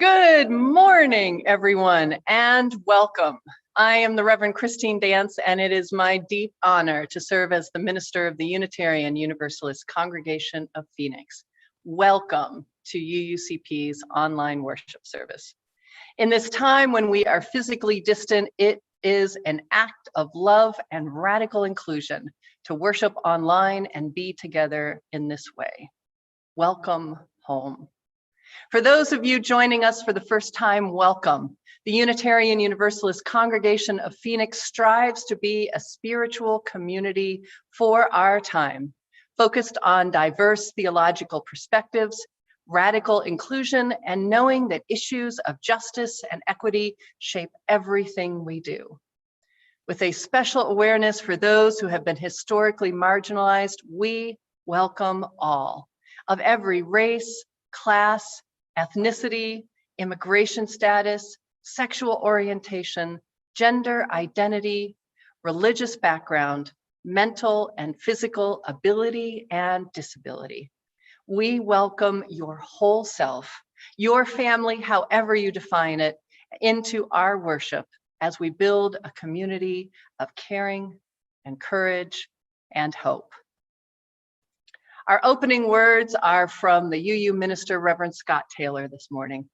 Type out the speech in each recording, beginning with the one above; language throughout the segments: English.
Good morning, everyone, and welcome. I am the Reverend Christine Dance, and it is my deep honor to serve as the minister of the Unitarian Universalist Congregation of Phoenix. Welcome to UUCP's online worship service. In this time when we are physically distant, it is an act of love and radical inclusion to worship online and be together in this way. Welcome home. For those of you joining us for the first time, welcome. The Unitarian Universalist Congregation of Phoenix strives to be a spiritual community for our time, focused on diverse theological perspectives, radical inclusion, and knowing that issues of justice and equity shape everything we do. With a special awareness for those who have been historically marginalized, we welcome all of every race, class, ethnicity, immigration status, sexual orientation, gender identity, religious background, mental and physical ability and disability. We welcome your whole self, your family, however you define it, into our worship as we build a community of caring and courage and hope. Our opening words are from the UU minister, Reverend Scott Taylor, this morning.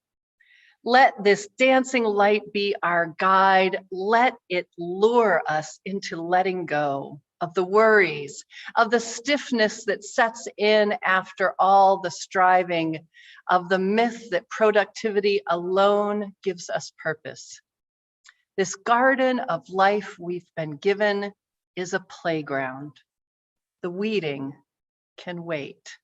Let this dancing light be our guide. Let it lure us into letting go of the worries, of the stiffness that sets in after all the striving, of the myth that productivity alone gives us purpose. This garden of life we've been given is a playground. The weeding can wait.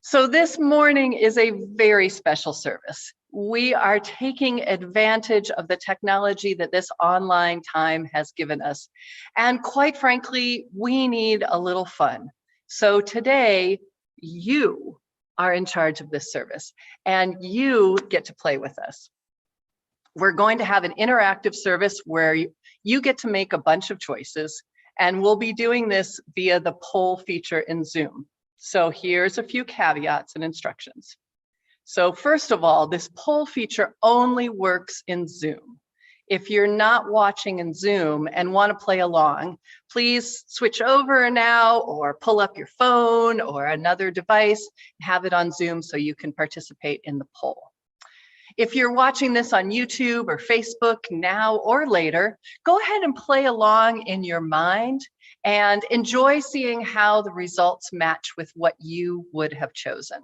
So this morning is a very special service. We are taking advantage of the technology that this online time has given us. And quite frankly, we need a little fun. So today, you are in charge of this service and you get to play with us. We're going to have an interactive service where you get to make a bunch of choices. And we'll be doing this via the poll feature in Zoom. So here's a few caveats and instructions. So first of all, this poll feature only works in Zoom. If you're not watching in Zoom and want to play along, please switch over now or pull up your phone or another device, have it on Zoom so you can participate in the poll. If you're watching this on YouTube or Facebook now or later, go ahead and play along in your mind and enjoy seeing how the results match with what you would have chosen.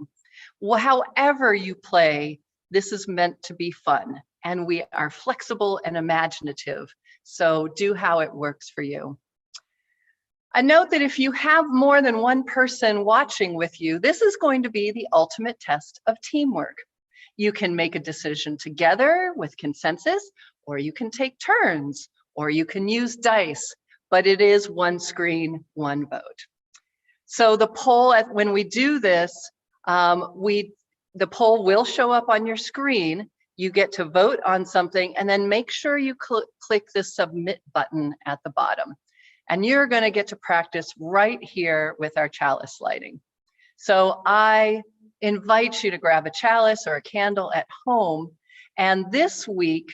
Well, however you play, this is meant to be fun, and we are flexible and imaginative, so do how it works for you. A note that if you have more than one person watching with you, this is going to be the ultimate test of teamwork. You can make a decision together with consensus, or you can take turns, or you can use dice, but it is one screen, one vote. So the poll, when we do this, the poll will show up on your screen. You get to vote on something and then make sure you click the submit button at the bottom. And you're gonna get to practice right here with our chalice lighting. So I invite you to grab a chalice or a candle at home. And this week,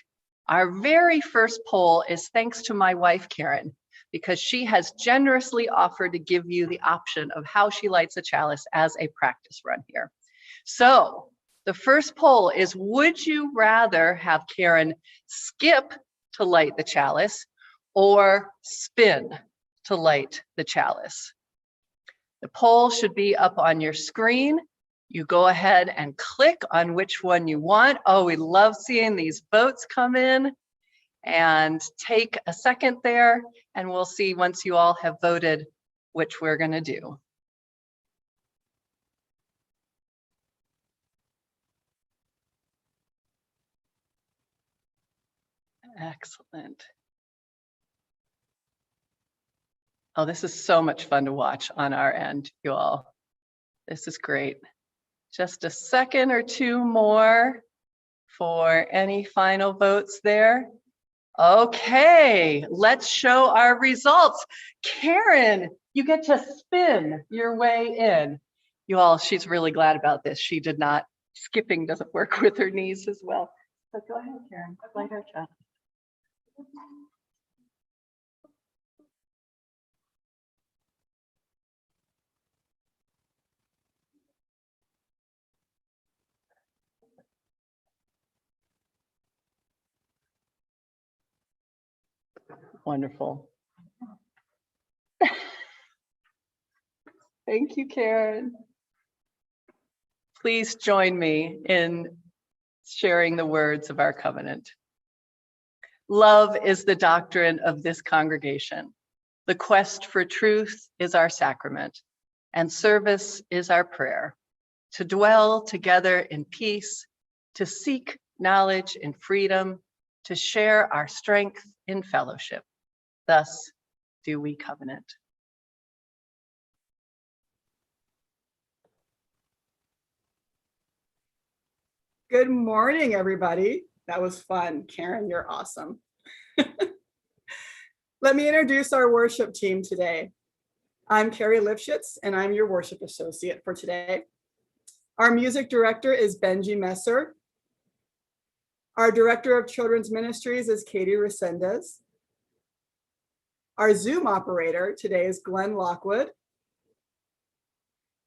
our very first poll is thanks to my wife, Karen, because she has generously offered to give you the option of how she lights a chalice as a practice run here. So the first poll is, would you rather have Karen skip to light the chalice or spin to light the chalice? The poll should be up on your screen. You go ahead and click on which one you want. Oh, we love seeing these votes come in. And take a second there, and we'll see once you all have voted which we're gonna do. Excellent. Oh, this is so much fun to watch on our end, you all. This is great. Just a second or two more for any final votes there. Okay, let's show our results. Karen, you get to spin your way in. You all, she's really glad about this. She did not skipping doesn't work with her knees as well. So go ahead, Karen, light our chat. Wonderful. Thank you, Karen. Please join me in sharing the words of our covenant. Love is the doctrine of this congregation. The quest for truth is our sacrament, and service is our prayer. To dwell together in peace, to seek knowledge in freedom, to share our strength in fellowship. Thus do we covenant. Good morning, everybody. That was fun. Karen, you're awesome. Let me introduce our worship team today. I'm Carrie Lifshitz, and I'm your worship associate for today. Our music director is Benji Messer. Our director of children's ministries is Katie Resendez. Our Zoom operator today is Glenn Lockwood.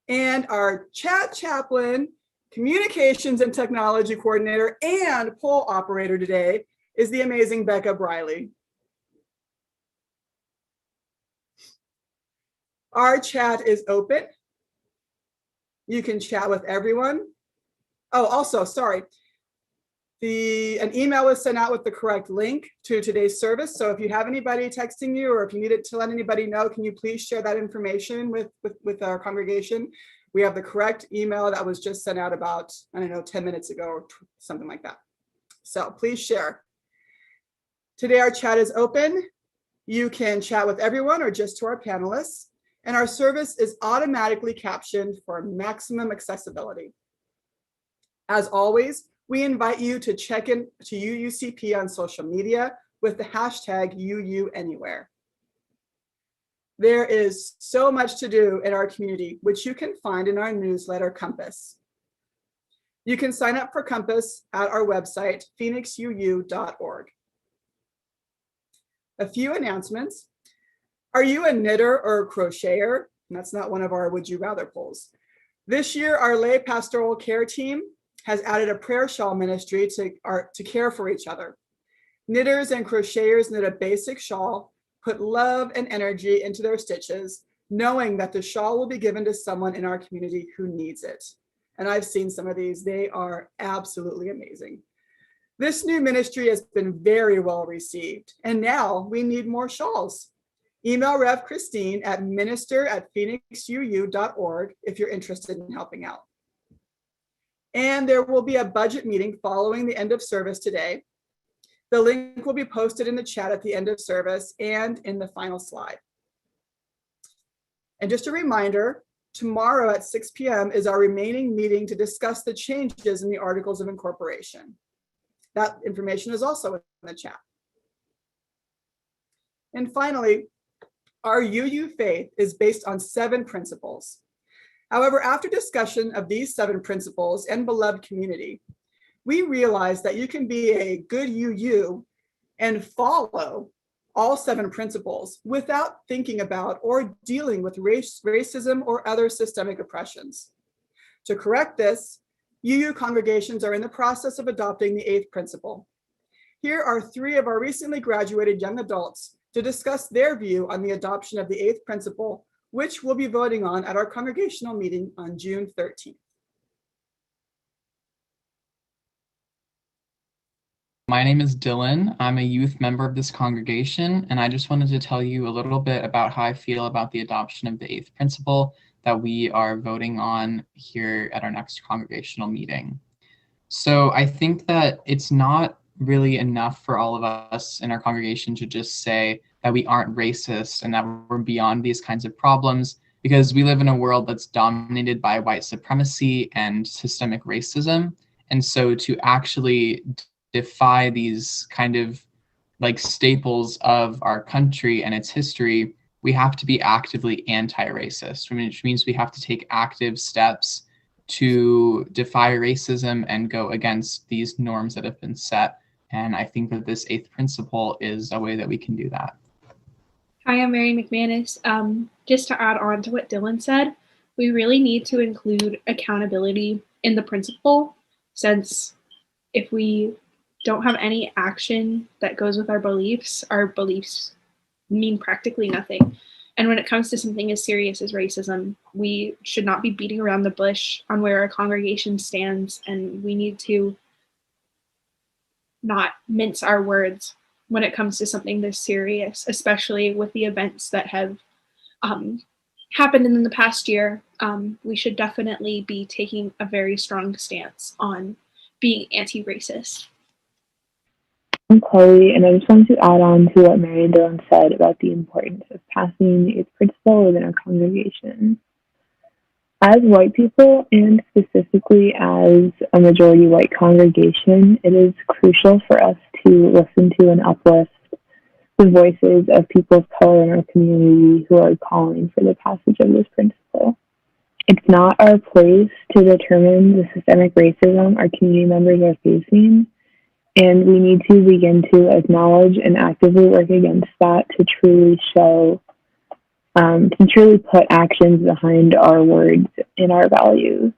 And our chat chaplain, communications and technology coordinator, and poll operator today is the amazing Becca Briley. Our chat is open. You can chat with everyone. Oh, also, sorry. An email was sent out with the correct link to today's service. So if you have anybody texting you, or if you needed to let anybody know, can you please share that information with our congregation? We have the correct email that was just sent out about, 10 minutes ago or something like that. So please share. Today our chat is open. You can chat with everyone or just to our panelists. And our service is automatically captioned for maximum accessibility. As always, we invite you to check in to UUCP on social media with the hashtag UUAnywhere. There is so much to do in our community, which you can find in our newsletter, Compass. You can sign up for Compass at our website, phoenixuu.org. A few announcements. Are you a knitter or a crocheter? And that's not one of our would you rather polls. This year, our lay pastoral care team has added a prayer shawl ministry to care for each other. Knitters and crocheters knit a basic shawl, put love and energy into their stitches, knowing that the shawl will be given to someone in our community who needs it. And I've seen some of these. They are absolutely amazing. This new ministry has been very well received, and now we need more shawls. Email Rev Christine at minister@phoenixuu.org if you're interested in helping out. And there will be a budget meeting following the end of service today. The link will be posted in the chat at the end of service and in the final slide. And just a reminder, tomorrow at 6 p.m. is our remaining meeting to discuss the changes in the Articles of Incorporation. That information is also in the chat. And finally, our UU faith is based on 7 principles. However, after discussion of these 7 principles and beloved community, we realize that you can be a good UU and follow all 7 principles without thinking about or dealing with racism or other systemic oppressions. To correct this, UU congregations are in the process of adopting the 8th principle. Here are 3 of our recently graduated young adults to discuss their view on the adoption of the 8th principle, which we'll be voting on at our congregational meeting on June 13th. My name is Dylan. I'm a youth member of this congregation, and I just wanted to tell you a little bit about how I feel about the adoption of the 8th principle that we are voting on here at our next congregational meeting. So I think that it's not really enough for all of us in our congregation to just say that we aren't racist and that we're beyond these kinds of problems, because we live in a world that's dominated by white supremacy and systemic racism. And so to actually defy these kind of like staples of our country and its history, we have to be actively anti-racist, which means we have to take active steps to defy racism and go against these norms that have been set. And I think that this eighth principle is a way that we can do that. Hi, I'm Mary McManus. Just to add on to what Dylan said, we really need to include accountability in the principle, since if we don't have any action that goes with our beliefs mean practically nothing. And when it comes to something as serious as racism, we should not be beating around the bush on where our congregation stands, and we need to not mince our words when it comes to something this serious, especially with the events that have happened in the past year. We should definitely be taking a very strong stance on being anti-racist. I'm Chloe, and I just wanted to add on to what Mary and Dylan said about the importance of passing the eighth principle within our congregation. As white people, and specifically as a majority white congregation, it is crucial for us to listen to and uplift the voices of people of color in our community who are calling for the passage of this principle. It's not our place to determine the systemic racism our community members are facing, and we need to begin to acknowledge and actively work against that to truly put actions behind our words and our values.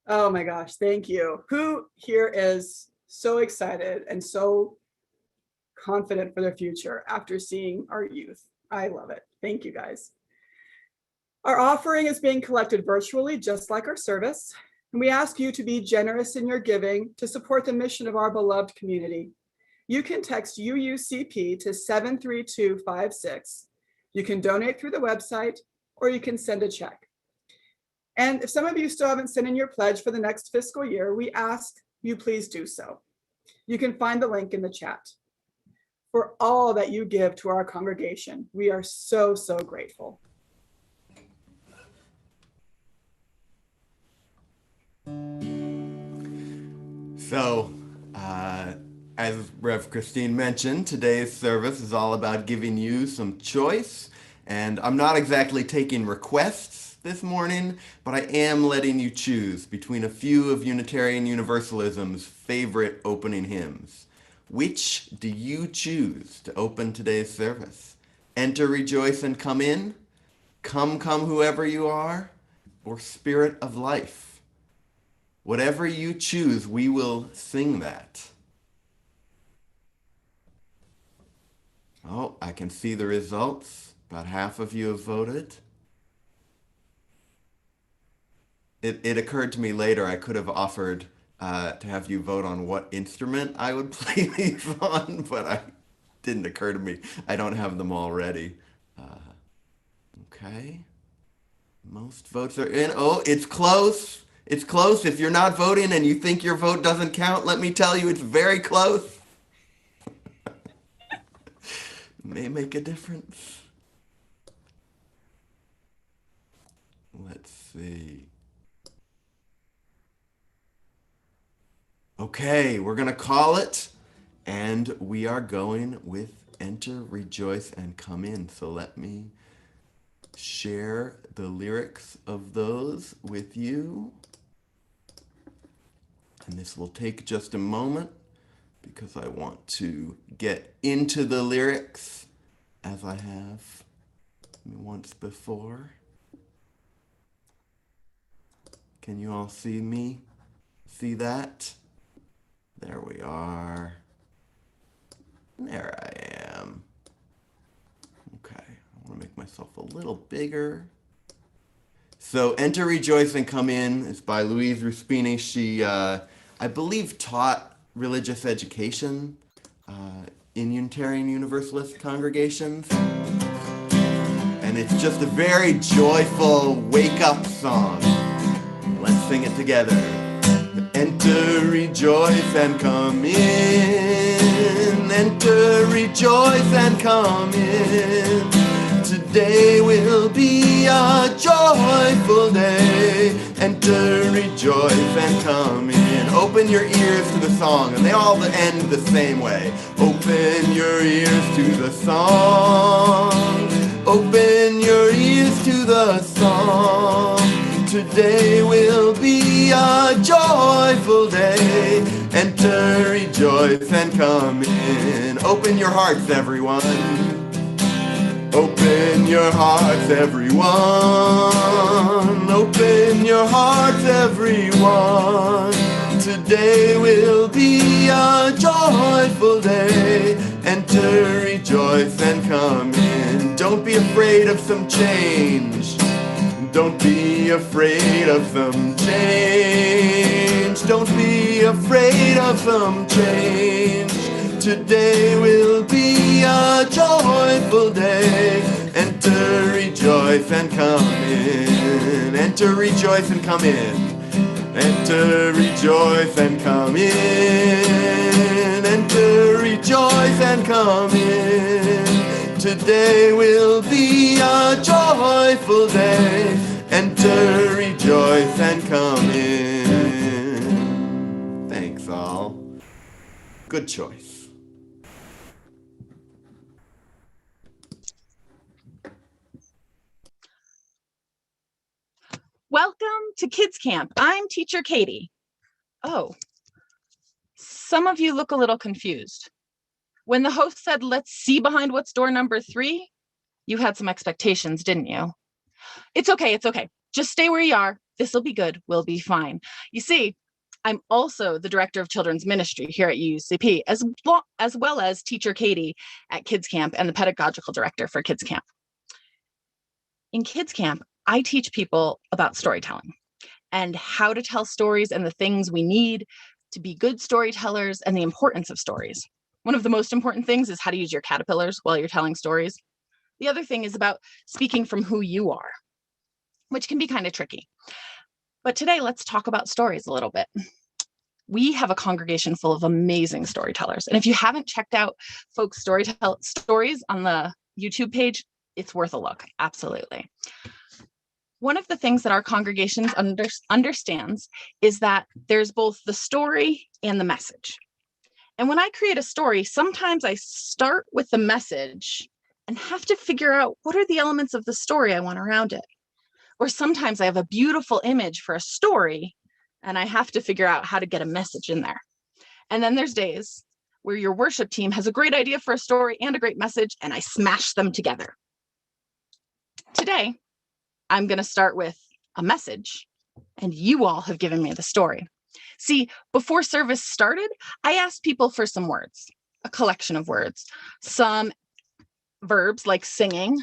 Oh my gosh, thank you. Who here is so excited and so confident for the future after seeing our youth? I love it. Thank you, guys. Our offering is being collected virtually, just like our service. And we ask you to be generous in your giving to support the mission of our beloved community. You can text UUCP to 73256. You can donate through the website, or you can send a check. And if some of you still haven't sent in your pledge for the next fiscal year, we ask you please do so. You can find the link in the chat. For all that you give to our congregation, we are so, so grateful. So, as Rev. Christine mentioned, today's service is all about giving you some choice. And I'm not exactly taking requests this morning, but I am letting you choose between a few of Unitarian Universalism's favorite opening hymns. Which do you choose to open today's service? Enter, rejoice, and come in? Come, come, whoever you are? Or Spirit of Life? Whatever you choose, we will sing that. Oh, I can see the results. About half of you have voted. It occurred to me later I could have offered to have you vote on what instrument I would play these on, but it didn't occur to me. I don't have them all ready. Okay. Most votes are in. Oh, it's close. It's close. If you're not voting and you think your vote doesn't count, let me tell you, it's very close. May make a difference. Let's see. Okay, we're going to call it, and we are going with Enter, Rejoice, and Come In. So let me share the lyrics of those with you. And this will take just a moment because I want to get into the lyrics as I have once before. Can you all see me? See that? There we are. There I am. Okay, I want to make myself a little bigger. So, Enter, Rejoice, and Come In is by Louise Ruspini. She, I believe, taught religious education in Unitarian Universalist congregations. And it's just a very joyful wake-up song. Let's sing it together. Enter, rejoice, and come in. Enter, rejoice, and come in. Today will be a joyful day. Enter, rejoice, and come in. Open your ears to the song, and they all end the same way. Open your ears to the song. Open your ears to the song. Today will be a joyful day. Enter, rejoice, and come in. Open your hearts, everyone. Open your hearts, everyone. Open your hearts, everyone. Today will be a joyful day. Enter, rejoice, and come in. Don't be afraid of some change. Don't be afraid of some change. Don't be afraid of some change. Today will be a joyful day. Enter, rejoice, and come in. Enter, rejoice, and come in. Enter, rejoice, and come in. Enter, rejoice, and come in. Today will be a joyful day. Enter, rejoice, and come in. Thanks, all. Good choice. Welcome to Kids Camp. I'm teacher Katie. Oh, some of you look a little confused. When the host said, let's see behind what's door number 3, you had some expectations, didn't you? It's okay, it's okay. Just stay where you are. This'll be good, we'll be fine. You see, I'm also the director of children's ministry here at UUCP, as well as teacher Katie at Kids Camp and the pedagogical director for Kids Camp. In Kids Camp, I teach people about storytelling and how to tell stories and the things we need to be good storytellers and the importance of stories. One of the most important things is how to use your caterpillars while you're telling stories. The other thing is about speaking from who you are, which can be kind of tricky. But today, let's talk about stories a little bit. We have a congregation full of amazing storytellers. And if you haven't checked out folks' stories on the YouTube page, it's worth a look, absolutely. One of the things that our congregation understands is that there's both the story and the message. And when I create a story, sometimes I start with the message and have to figure out what are the elements of the story I want around it. Or sometimes I have a beautiful image for a story and I have to figure out how to get a message in there. And then there's days where your worship team has a great idea for a story and a great message, and I smash them together. Today, I'm going to start with a message, and you all have given me the story. See, before service started, I asked people for some words, a collection of words, some verbs like singing,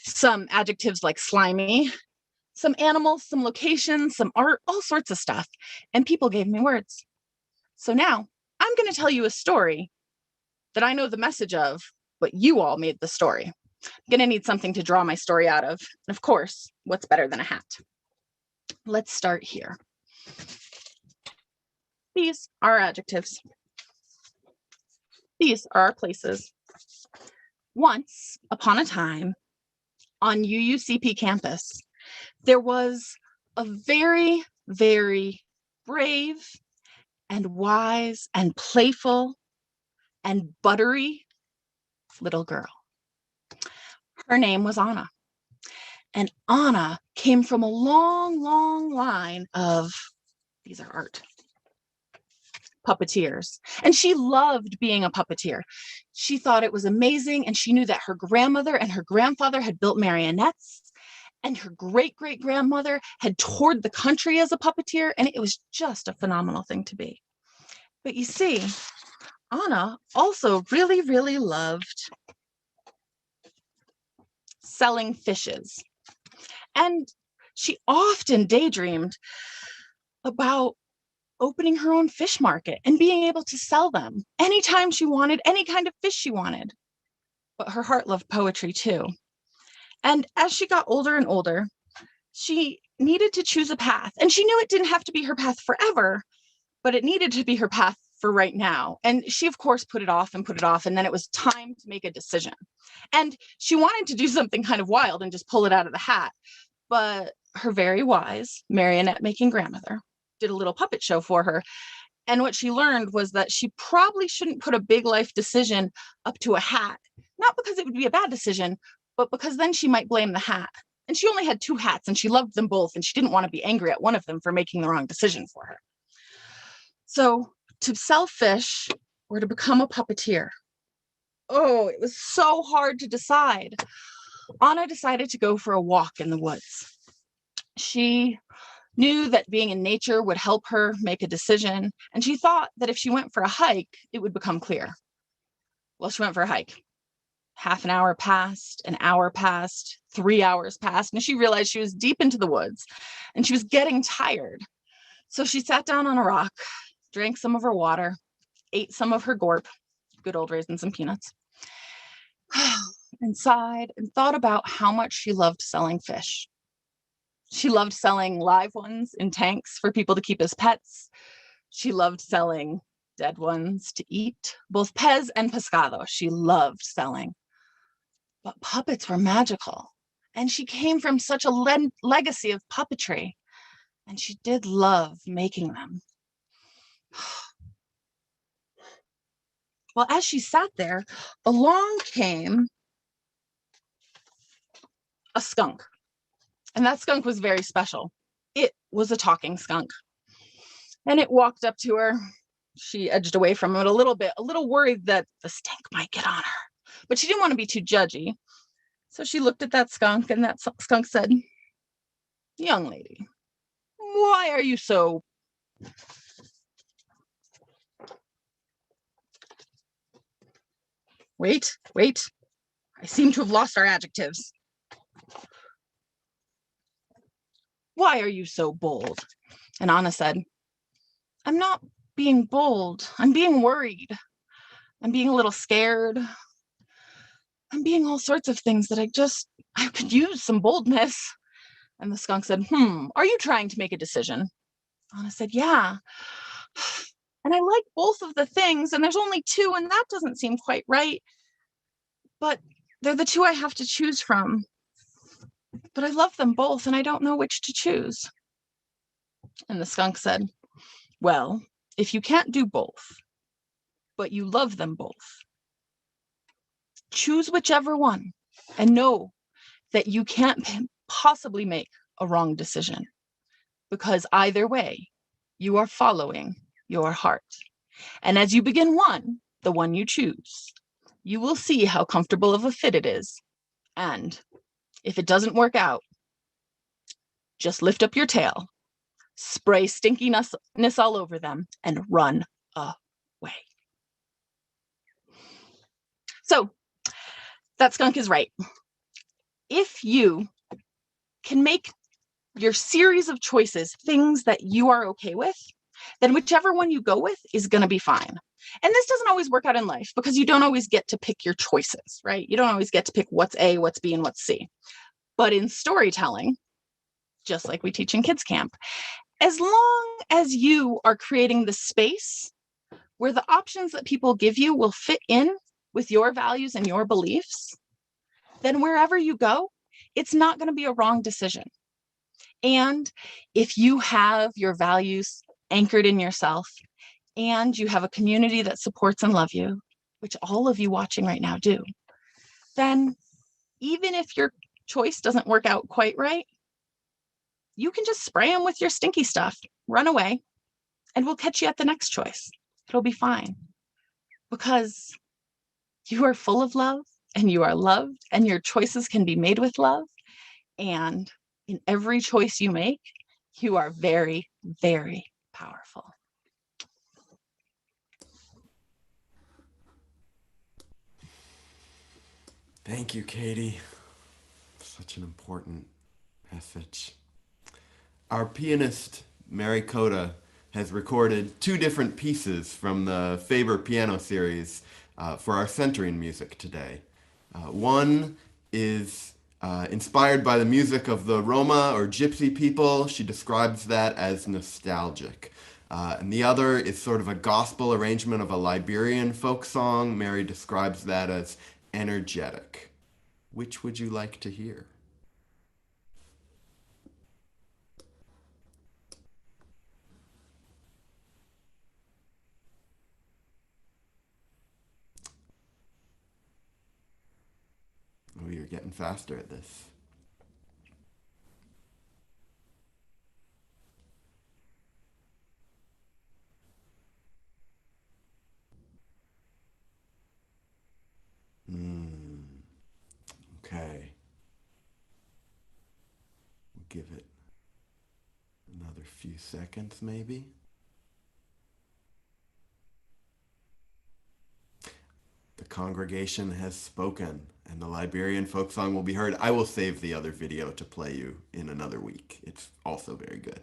some adjectives like slimy, some animals, some locations, some art, all sorts of stuff. And people gave me words. So now I'm going to tell you a story that I know the message of, but you all made the story. I'm going to need something to draw my story out of. And of course, what's better than a hat? Let's start here. These are adjectives. These are our places. Once upon a time on UUCP campus, there was a very, very brave and wise and playful and buttery little girl. Her name was Anna. And Anna came from a long, long line of, these are art, puppeteers. And she loved being a puppeteer. She thought it was amazing, and she knew that her grandmother and her grandfather had built marionettes, and her great-great-grandmother had toured the country as a puppeteer, and it was just a phenomenal thing to be. But you see, Anna also really, really loved selling fishes. And she often daydreamed about opening her own fish market and being able to sell them anytime she wanted, any kind of fish she wanted. But her heart loved poetry too. And as she got older and older, she needed to choose a path. And she knew it didn't have to be her path forever, but it needed to be her path for right now. And she, of course, put it off. And then it was time to make a decision. And she wanted to do something kind of wild and just pull it out of the hat. But her very wise marionette making grandmother did a little puppet show for her. And what she learned was that she probably shouldn't put a big life decision up to a hat, not because it would be a bad decision, but because then she might blame the hat. And she only had 2 hats and she loved them both and she didn't want to be angry at one of them for making the wrong decision for her. So to sell fish or to become a puppeteer, oh, it was so hard to decide. Anna decided to go for a walk in the woods. She knew that being in nature would help her make a decision, and she thought that if she went for a hike, it would become clear. Well, she went for a hike. Half an hour passed, an hour passed, 3 hours passed, and she realized she was deep into the woods and she was getting tired. So she sat down on a rock, drank some of her water, ate some of her gorp, good old raisins and peanuts, and sighed and thought about how much she loved selling fish. She loved selling live ones in tanks for people to keep as pets. She loved selling dead ones to eat, both pez and pescado. She loved selling. But puppets were magical, and she came from such a legacy of puppetry, and she did love making them. Well, as she sat there, along came a skunk, and that skunk was very special. It was a talking skunk, and it walked up to her. She edged away from it a little bit, a little worried that the stink might get on her, but she didn't want to be too judgy. So she looked at that skunk, and that skunk said, "Young lady, why are you so..." Wait, I seem to have lost our adjectives. "Why are you so bold?" And Anna said, "I'm not being bold. I'm being worried. I'm being a little scared. I'm being all sorts of things that I could use some boldness." And the skunk said, "Are you trying to make a decision?" Anna said, "Yeah. And I like both of the things, and there's only 2, and that doesn't seem quite right. But they're the 2 I have to choose from. But I love them both, and I don't know which to choose." And the skunk said, "Well, if you can't do both, but you love them both, choose whichever one and know that you can't possibly make a wrong decision, because either way, you are following your heart. And as you begin one, the one you choose, you will see how comfortable of a fit it is. And if it doesn't work out, just lift up your tail, spray stinkiness all over them, and run away." So that skunk is right. If you can make your series of choices things that you are okay with, then whichever one you go with is going to be fine. And this doesn't always work out in life because you don't always get to pick your choices, right? You don't always get to pick what's A, what's B, and what's C. But in storytelling, just like we teach in kids camp, as long as you are creating the space where the options that people give you will fit in with your values and your beliefs, then wherever you go, it's not going to be a wrong decision. And if you have your values anchored in yourself and you have a community that supports and loves you, which all of you watching right now do, then even if your choice doesn't work out quite right, you can just spray them with your stinky stuff, run away, and we'll catch you at the next choice. It'll be fine because you are full of love and you are loved and your choices can be made with love. And in every choice you make, you are very, very powerful. Thank you, Katie. Such an important message. Our pianist, Mary Coda, has recorded 2 different pieces from the Faber piano series for our centering music today. One is inspired by the music of the Roma or Gypsy people. She describes that as nostalgic. And the other is sort of a gospel arrangement of a Liberian folk song. Mary describes that as energetic. Which would you like to hear? Oh, you're you're getting faster at this. Okay. We'll give it another few seconds, maybe. The congregation has spoken, and the Liberian folk song will be heard. I will save the other video to play you in another week. It's also very good.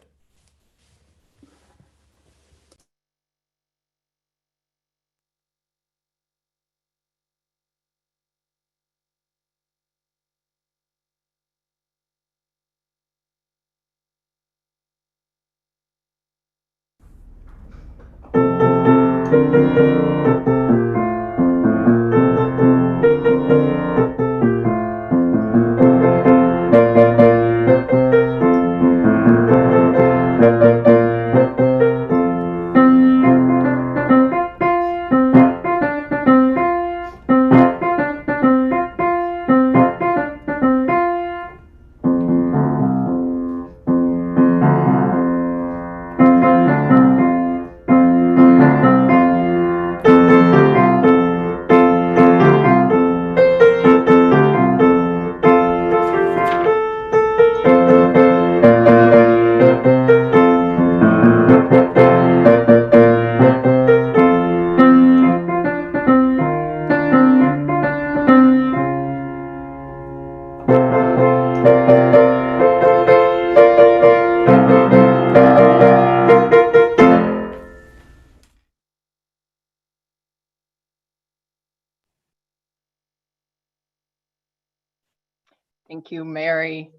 Thank you, Mary.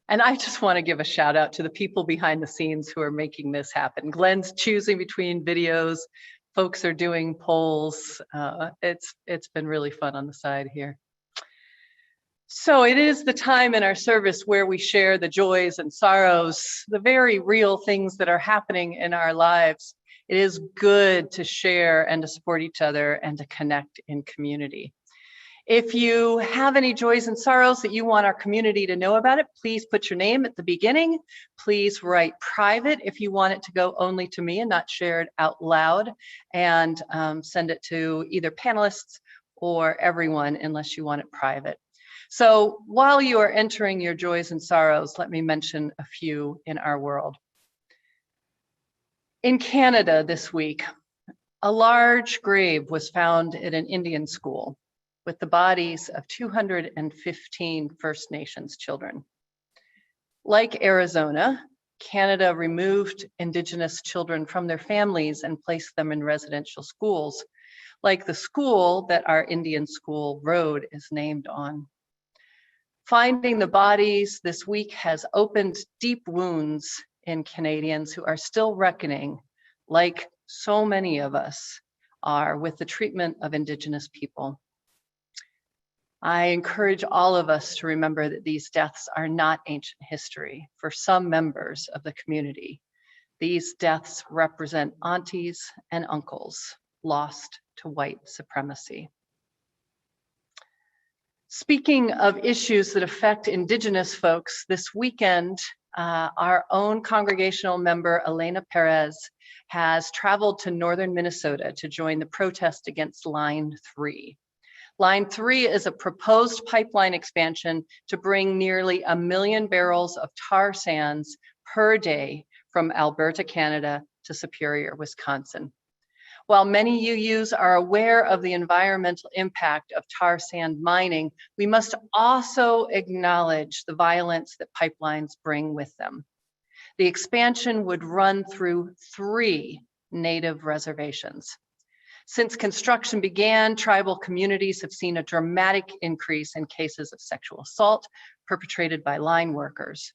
And I just want to give a shout out to the people behind the scenes who are making this happen. Glenn's choosing between videos. Folks are doing polls. It's been really fun on the side here. So it is the time in our service where we share the joys and sorrows, the very real things that are happening in our lives. It is good to share and to support each other and to connect in community. If you have any joys and sorrows that you want our community to know about it, please put your name at the beginning. Please write private if you want it to go only to me and not shared out loud, and send it to either panelists or everyone unless you want it private. So while you are entering your joys and sorrows, let me mention a few in our world. In Canada this week, a large grave was found at an Indian school with the bodies of 215 First Nations children. Like Arizona, Canada removed Indigenous children from their families and placed them in residential schools, like the school that our Indian School Road is named on. Finding the bodies this week has opened deep wounds in Canadians who are still reckoning, like so many of us are, with the treatment of Indigenous people. I encourage all of us to remember that these deaths are not ancient history for some members of the community. These deaths represent aunties and uncles lost to white supremacy. Speaking of issues that affect Indigenous folks, this weekend, our own congregational member, Elena Perez, has traveled to northern Minnesota to join the protest against Line 3. Line 3 is a proposed pipeline expansion to bring nearly 1 million barrels of tar sands per day from Alberta, Canada to Superior, Wisconsin. While many UUs are aware of the environmental impact of tar sand mining, we must also acknowledge the violence that pipelines bring with them. The expansion would run through 3 Native reservations. Since construction began, tribal communities have seen a dramatic increase in cases of sexual assault perpetrated by line workers.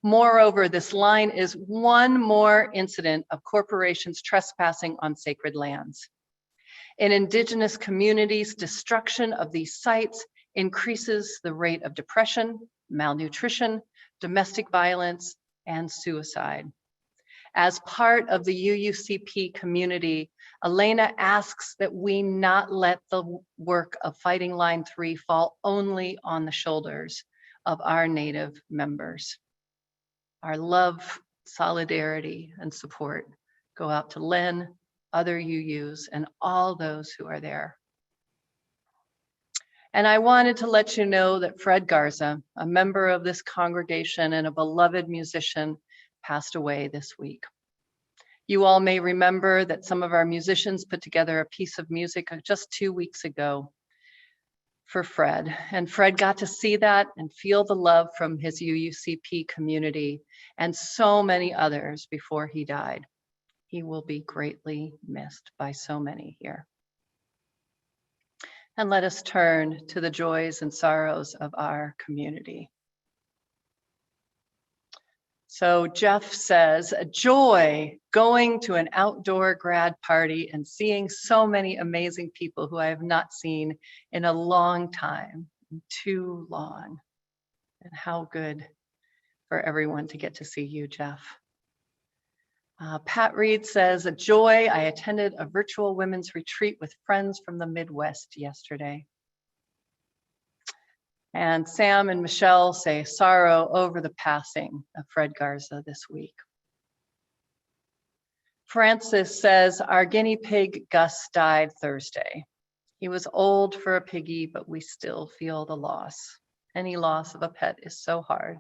Moreover, this line is one more incident of corporations trespassing on sacred lands. In Indigenous communities, destruction of these sites increases the rate of depression, malnutrition, domestic violence, and suicide. As part of the UUCP community, Elena asks that we not let the work of Fighting Line 3 fall only on the shoulders of our Native members. Our love, solidarity, and support go out to Len, other UUs, and all those who are there. And I wanted to let you know that Fred Garza, a member of this congregation and a beloved musician, passed away this week. You all may remember that some of our musicians put together a piece of music just 2 weeks ago for Fred. And Fred got to see that and feel the love from his UUCP community and so many others before he died. He will be greatly missed by so many here. And let us turn to the joys and sorrows of our community. So Jeff says, a joy going to an outdoor grad party and seeing so many amazing people who I have not seen in a long time, too long. And how good for everyone to get to see you, Jeff. Pat Reed says, a joy, I attended a virtual women's retreat with friends from the Midwest yesterday. And Sam and Michelle say sorrow over the passing of Fred Garza this week. Francis says, our guinea pig Gus died Thursday. He was old for a piggy, but we still feel the loss. Any loss of a pet is so hard.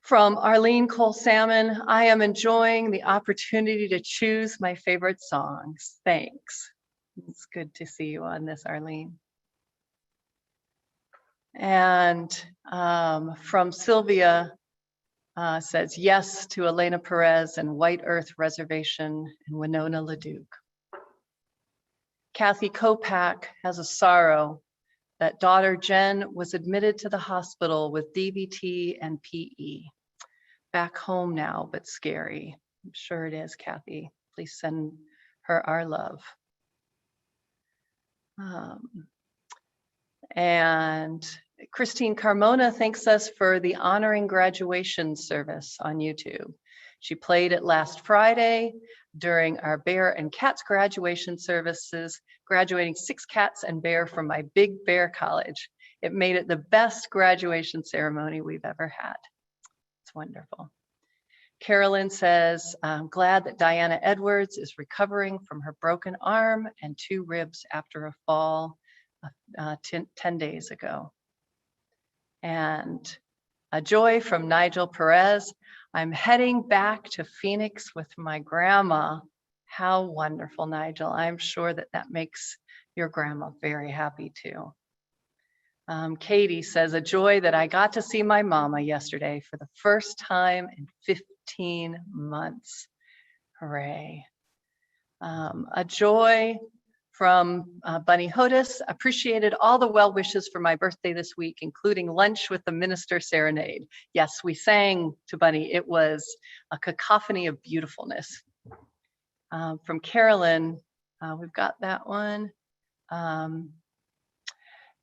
From Arlene Cole Salmon, I am enjoying the opportunity to choose my favorite songs. Thanks. It's good to see you on this, Arlene. And from Sylvia says yes to Elena Perez and White Earth Reservation and Winona LaDuke. Kathy Kopak has a sorrow that daughter Jen was admitted to the hospital with DVT and PE. Back home now, but scary. I'm sure it is, Kathy. Please send her our love. And Christine Carmona thanks us for the honoring graduation service on YouTube. She played it last Friday during our bear and cats graduation services, graduating 6 cats and bear from my Big Bear College. It made it the best graduation ceremony we've ever had. It's wonderful. Carolyn says, I'm glad that Diana Edwards is recovering from her broken arm and 2 ribs after a fall 10 days ago. And a joy from Nigel Perez. I'm heading back to Phoenix with my grandma. How wonderful, Nigel. I'm sure that that makes your grandma very happy too. Katie says, a joy that I got to see my mama yesterday for the first time in 15 months. Hooray. A joy from Bunny Hodis, appreciated all the well wishes for my birthday this week, including lunch with the minister serenade. Yes, we sang to Bunny. It was a cacophony of beautifulness. From Carolyn, we've got that one.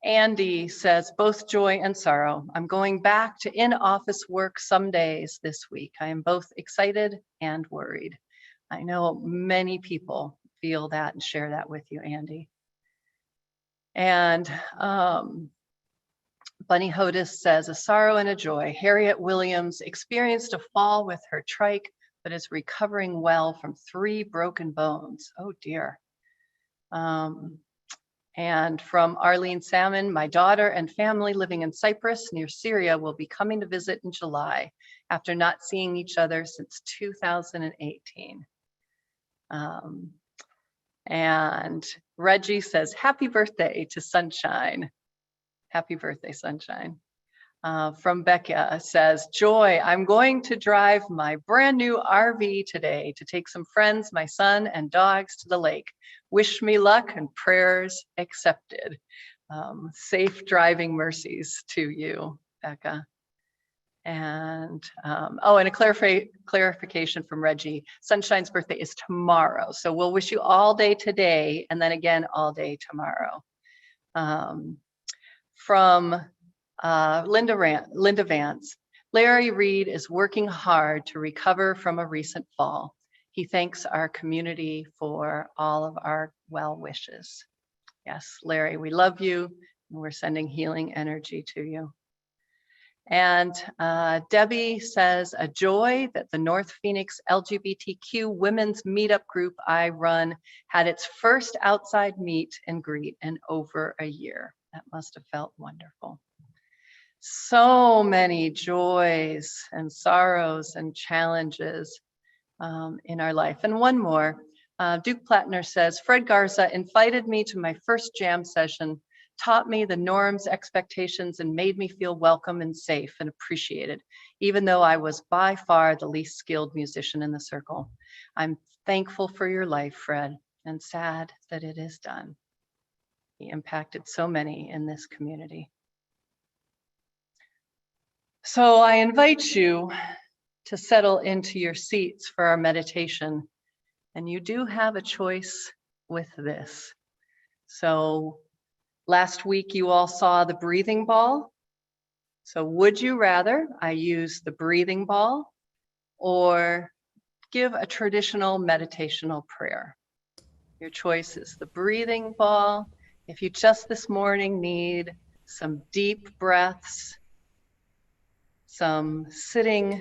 Andy says, both joy and sorrow. I'm going back to in-office work some days this week. I am both excited and worried. I know many people feel that and share that with you, Andy. And Bunny Hodis says, a sorrow and a joy. Harriet Williams experienced a fall with her trike, but is recovering well from 3 broken bones. Oh dear. And from Arlene Salmon, my daughter and family living in Cyprus near Syria will be coming to visit in July after not seeing each other since 2018. And Reggie says, happy birthday to Sunshine. Happy birthday, Sunshine. From Becca says, joy, I'm going to drive my brand new RV today to take some friends, my son and dogs to the lake. Wish me luck and prayers accepted. Safe driving mercies to you, Becca. And oh, and a clarification from Reggie. Sunshine's birthday is tomorrow, so we'll wish you all day today and then again all day tomorrow. From Linda Vance, Larry Reed is working hard to recover from a recent fall. He thanks our community for all of our well wishes. Yes, Larry, we love you, and we're sending healing energy to you. And Debbie says, a joy that the North Phoenix LGBTQ women's meetup group I run had its first outside meet and greet in over a year. That must have felt wonderful. So many joys and sorrows and challenges in our life. And one more, Duke Plattner says, Fred Garza invited me to my first jam session, taught me the norms, expectations, and made me feel welcome and safe and appreciated, even though I was by far the least skilled musician in the circle. I'm thankful for your life, Fred, and sad that it is done. He impacted so many in this community. So I invite you to settle into your seats for our meditation. And you do have a choice with this. So last week you all saw the breathing ball. So would you rather I use the breathing ball or give a traditional meditational prayer? Your choice is the breathing ball. If you just this morning need some deep breaths, some sitting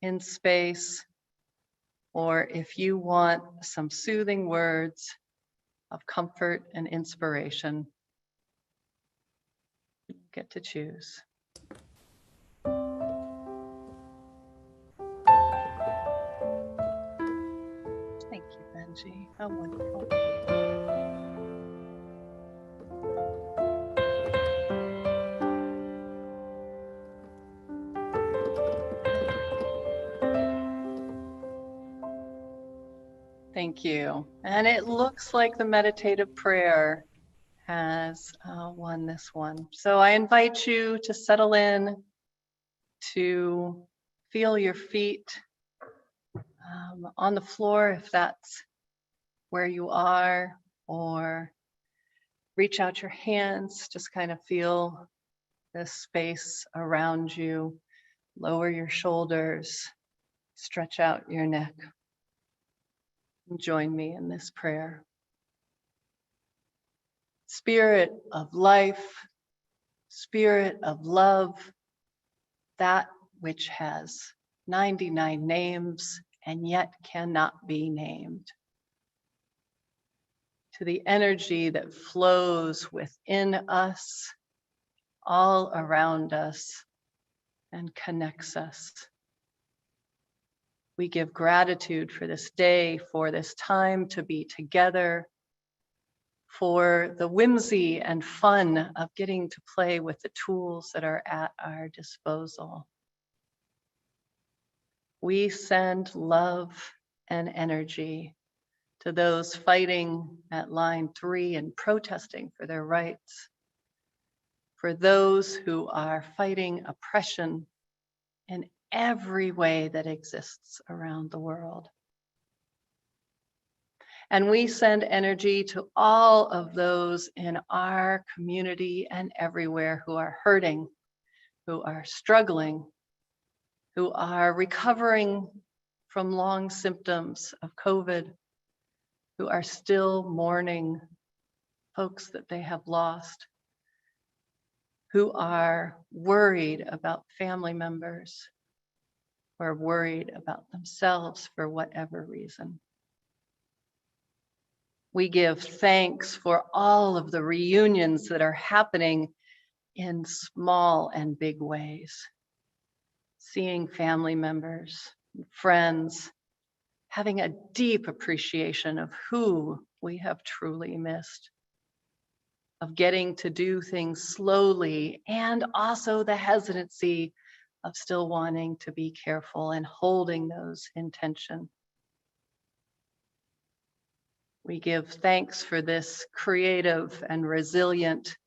in space, or if you want some soothing words of comfort and inspiration, you get to choose. Thank you, Benji. How wonderful. Thank you. And it looks like the meditative prayer has won this one. So I invite you to settle in, to feel your feet on the floor if that's where you are, or reach out your hands, just kind of feel the space around you, lower your shoulders, stretch out your neck. And join me in this prayer. Spirit of life, Spirit of love, that which has 99 names and yet cannot be named. To the energy that flows within us, all around us, and connects us. We give gratitude for this day, for this time to be together, for the whimsy and fun of getting to play with the tools that are at our disposal. We send love and energy to those fighting at line 3 and protesting for their rights, for those who are fighting oppression in every way that exists around the world. And we send energy to all of those in our community and everywhere who are hurting, who are struggling, who are recovering from long symptoms of COVID, who are still mourning folks that they have lost, who are worried about family members, or worried about themselves for whatever reason. We give thanks for all of the reunions that are happening in small and big ways. Seeing family members, friends, having a deep appreciation of who we have truly missed, of getting to do things slowly, and also the hesitancy of still wanting to be careful and holding those in tension. We give thanks for this creative and resilient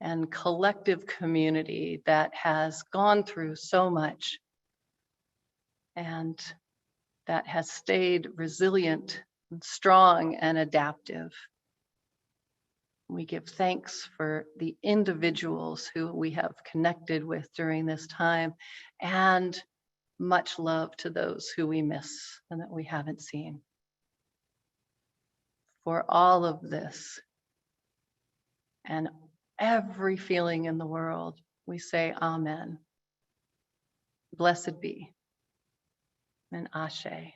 and collective community that has gone through so much and that has stayed resilient and strong and adaptive. We give thanks for the individuals who we have connected with during this time, and much love to those who we miss and that we haven't seen. For all of this and every feeling in the world, we say Amen. Blessed be, and Ashe.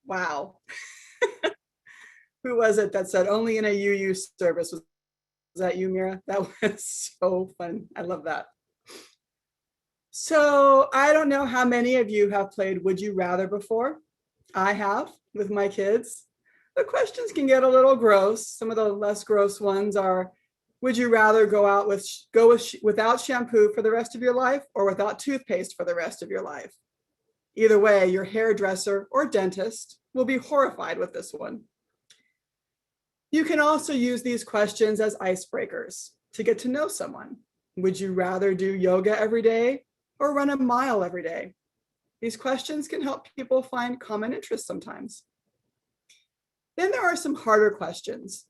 Wow. Who was it that said only in a UU service? Was that you, Mira? That was so fun. I love that. So I don't know how many of you have played Would You Rather before. I have with my kids. The questions can get a little gross. Some of the less gross ones are, would you rather go without shampoo for the rest of your life or without toothpaste for the rest of your life? Either way, your hairdresser or dentist will be horrified with this one. You can also use these questions as icebreakers to get to know someone. Would you rather do yoga every day or run a mile every day? These questions can help people find common interests sometimes. Then there are some harder questions.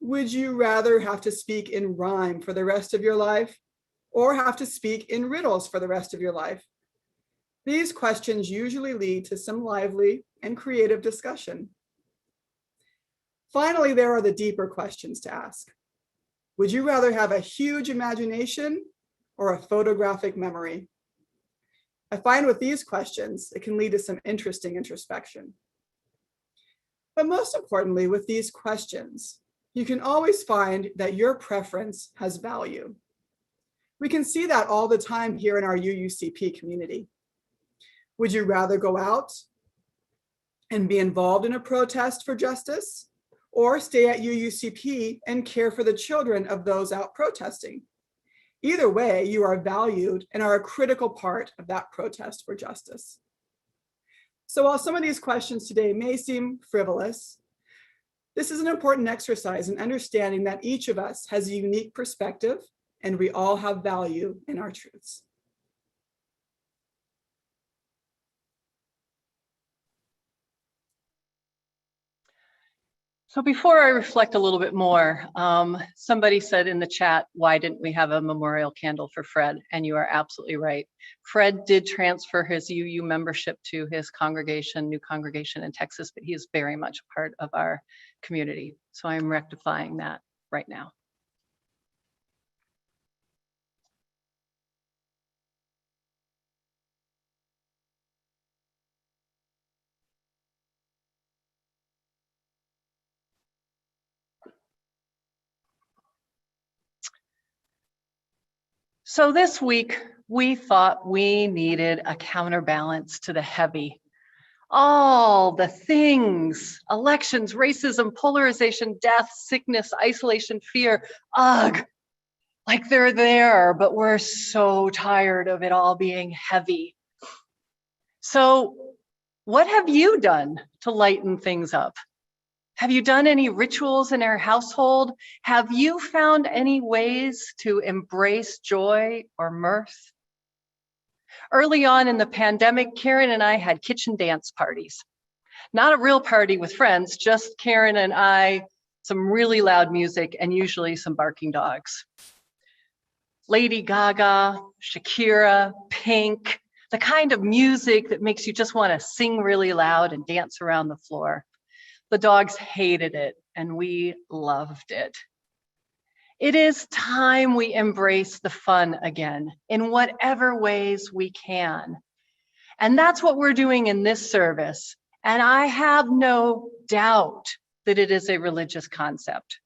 Would you rather have to speak in rhyme for the rest of your life or have to speak in riddles for the rest of your life? These questions usually lead to some lively and creative discussion. Finally, there are the deeper questions to ask. Would you rather have a huge imagination or a photographic memory? I find with these questions, it can lead to some interesting introspection. But most importantly, with these questions, you can always find that your preference has value. We can see that all the time here in our UUCP community. Would you rather go out and be involved in a protest for justice, or stay at UUCP and care for the children of those out protesting? Either way, you are valued and are a critical part of that protest for justice. So while some of these questions today may seem frivolous, this is an important exercise in understanding that each of us has a unique perspective and we all have value in our truths. So before I reflect a little bit more, somebody said in the chat, why didn't we have a memorial candle for Fred? And you are absolutely right. Fred did transfer his UU membership to his congregation, new congregation in Texas, but he is very much a part of our community. So I'm rectifying that right now. So this week, we thought we needed a counterbalance to the heavy. All the things, elections, racism, polarization, death, sickness, isolation, fear, ugh, like they're there, but we're so tired of it all being heavy. So what have you done to lighten things up? Have you done any rituals in our household? Have you found any ways to embrace joy or mirth? Early on in the pandemic, Karen and I had kitchen dance parties. Not a real party with friends, just Karen and I, some really loud music, and usually some barking dogs. Lady Gaga, Shakira, Pink, the kind of music that makes you just want to sing really loud and dance around the floor. The dogs hated it, and we loved it. It is time we embrace the fun again in whatever ways we can. And that's what we're doing in this service. And I have no doubt that it is a religious concept.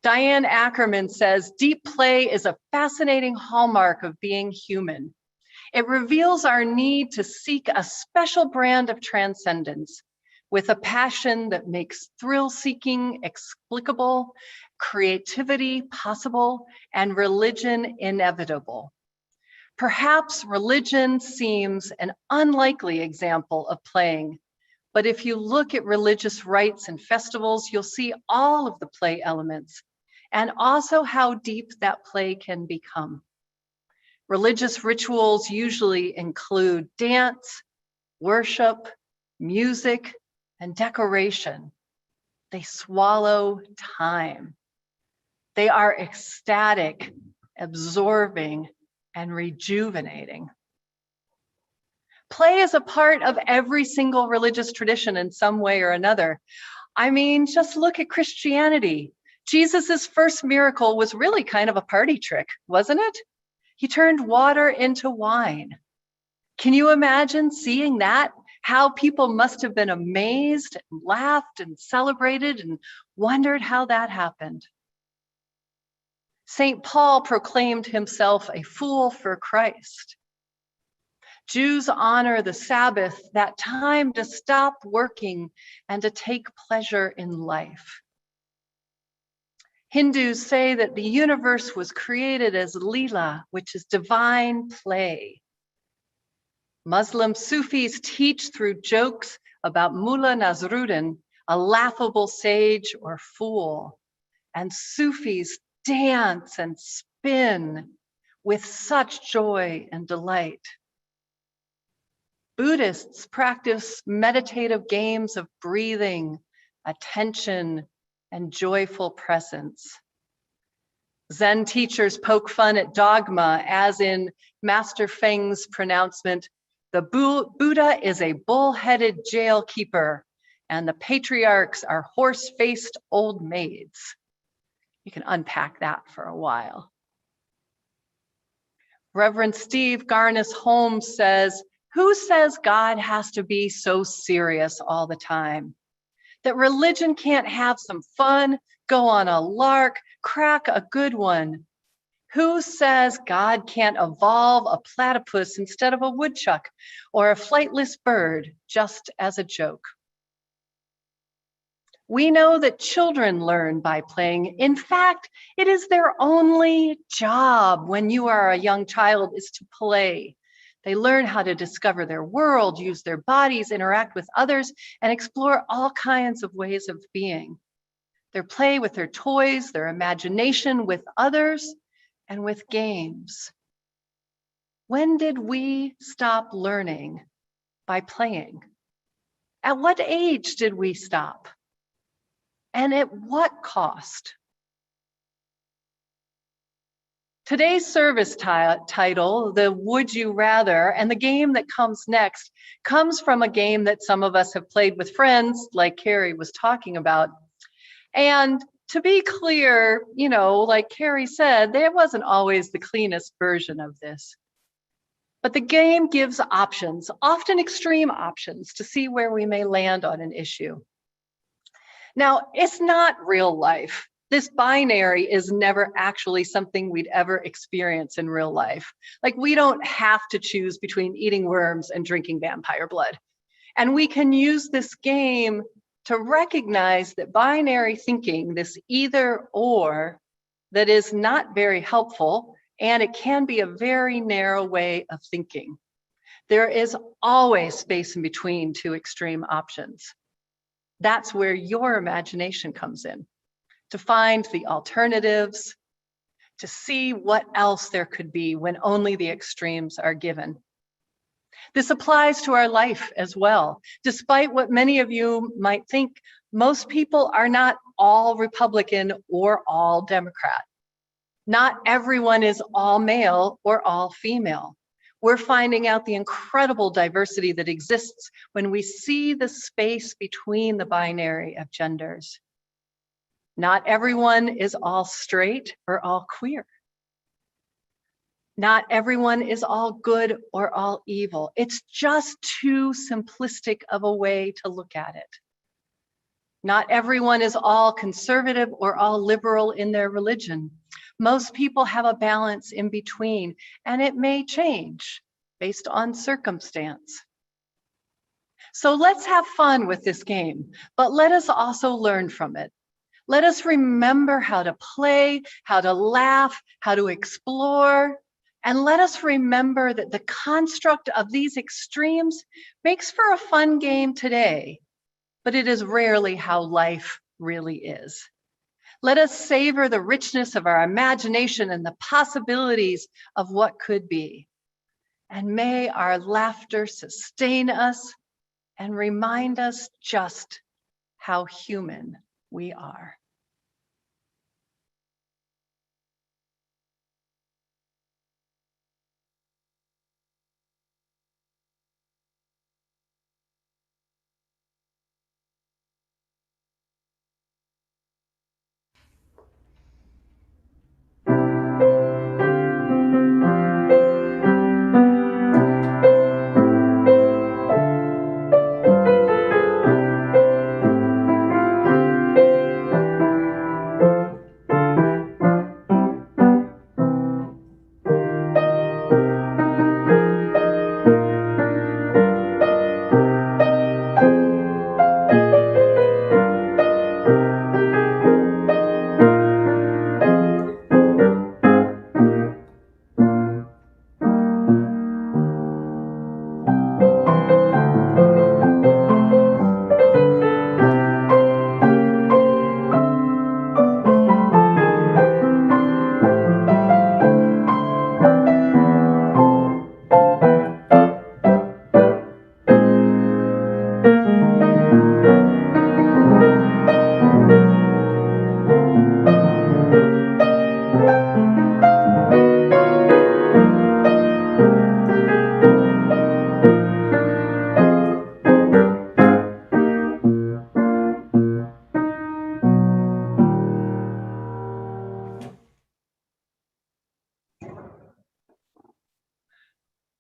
Diane Ackerman says, deep play is a fascinating hallmark of being human. It reveals our need to seek a special brand of transcendence with a passion that makes thrill-seeking explicable, creativity possible, and religion inevitable. Perhaps religion seems an unlikely example of playing, but if you look at religious rites and festivals, you'll see all of the play elements and also how deep that play can become. Religious rituals usually include dance, worship, music, and decoration. They swallow time. They are ecstatic, absorbing, and rejuvenating. Play is a part of every single religious tradition in some way or another. I mean, just look at Christianity. Jesus's first miracle was really kind of a party trick, wasn't it? He turned water into wine. Can you imagine seeing that? How people must have been amazed and laughed and celebrated and wondered how that happened. St. Paul proclaimed himself a fool for Christ. Jews honor the Sabbath, that time to stop working and to take pleasure in life. Hindus say that the universe was created as Leela, which is divine play. Muslim Sufis teach through jokes about Mullah Nasruddin, a laughable sage or fool. And Sufis dance and spin with such joy and delight. Buddhists practice meditative games of breathing, attention, and joyful presence. Zen teachers poke fun at dogma, as in Master Feng's pronouncement, the Buddha is a bull-headed jailkeeper, and the patriarchs are horse-faced old maids. You can unpack that for a while. Reverend Steve Garnis Holmes says, who says God has to be so serious all the time? That religion can't have some fun, go on a lark, crack a good one? Who says God can't evolve a platypus instead of a woodchuck or a flightless bird just as a joke? We know that children learn by playing. In fact, it is their only job when you are a young child is to play. They learn how to discover their world, use their bodies, interact with others, and explore all kinds of ways of being. They play with their toys, their imagination, with others, and with games. When did we stop learning by playing? At what age did we stop? And at what cost? Today's service title, the Would You Rather, and the game that comes next comes from a game that some of us have played with friends, like Carrie was talking about. And to be clear, like Carrie said, there wasn't always the cleanest version of this. But the game gives options, often extreme options, to see where we may land on an issue. Now, it's not real life. This binary is never actually something we'd ever experience in real life. Like, we don't have to choose between eating worms and drinking vampire blood. And we can use this game to recognize that binary thinking, this either or, that is not very helpful, and it can be a very narrow way of thinking. There is always space in between two extreme options. That's where your imagination comes in, to find the alternatives, to see what else there could be when only the extremes are given. This applies to our life as well. Despite what many of you might think, most people are not all Republican or all Democrat. Not everyone is all male or all female. We're finding out the incredible diversity that exists when we see the space between the binary of genders. Not everyone is all straight or all queer. Not everyone is all good or all evil. It's just too simplistic of a way to look at it. Not everyone is all conservative or all liberal in their religion. Most people have a balance in between, and it may change based on circumstance. So let's have fun with this game, but let us also learn from it. Let us remember how to play, how to laugh, how to explore, and let us remember that the construct of these extremes makes for a fun game today, but it is rarely how life really is. Let us savor the richness of our imagination and the possibilities of what could be. And may our laughter sustain us and remind us just how human we are.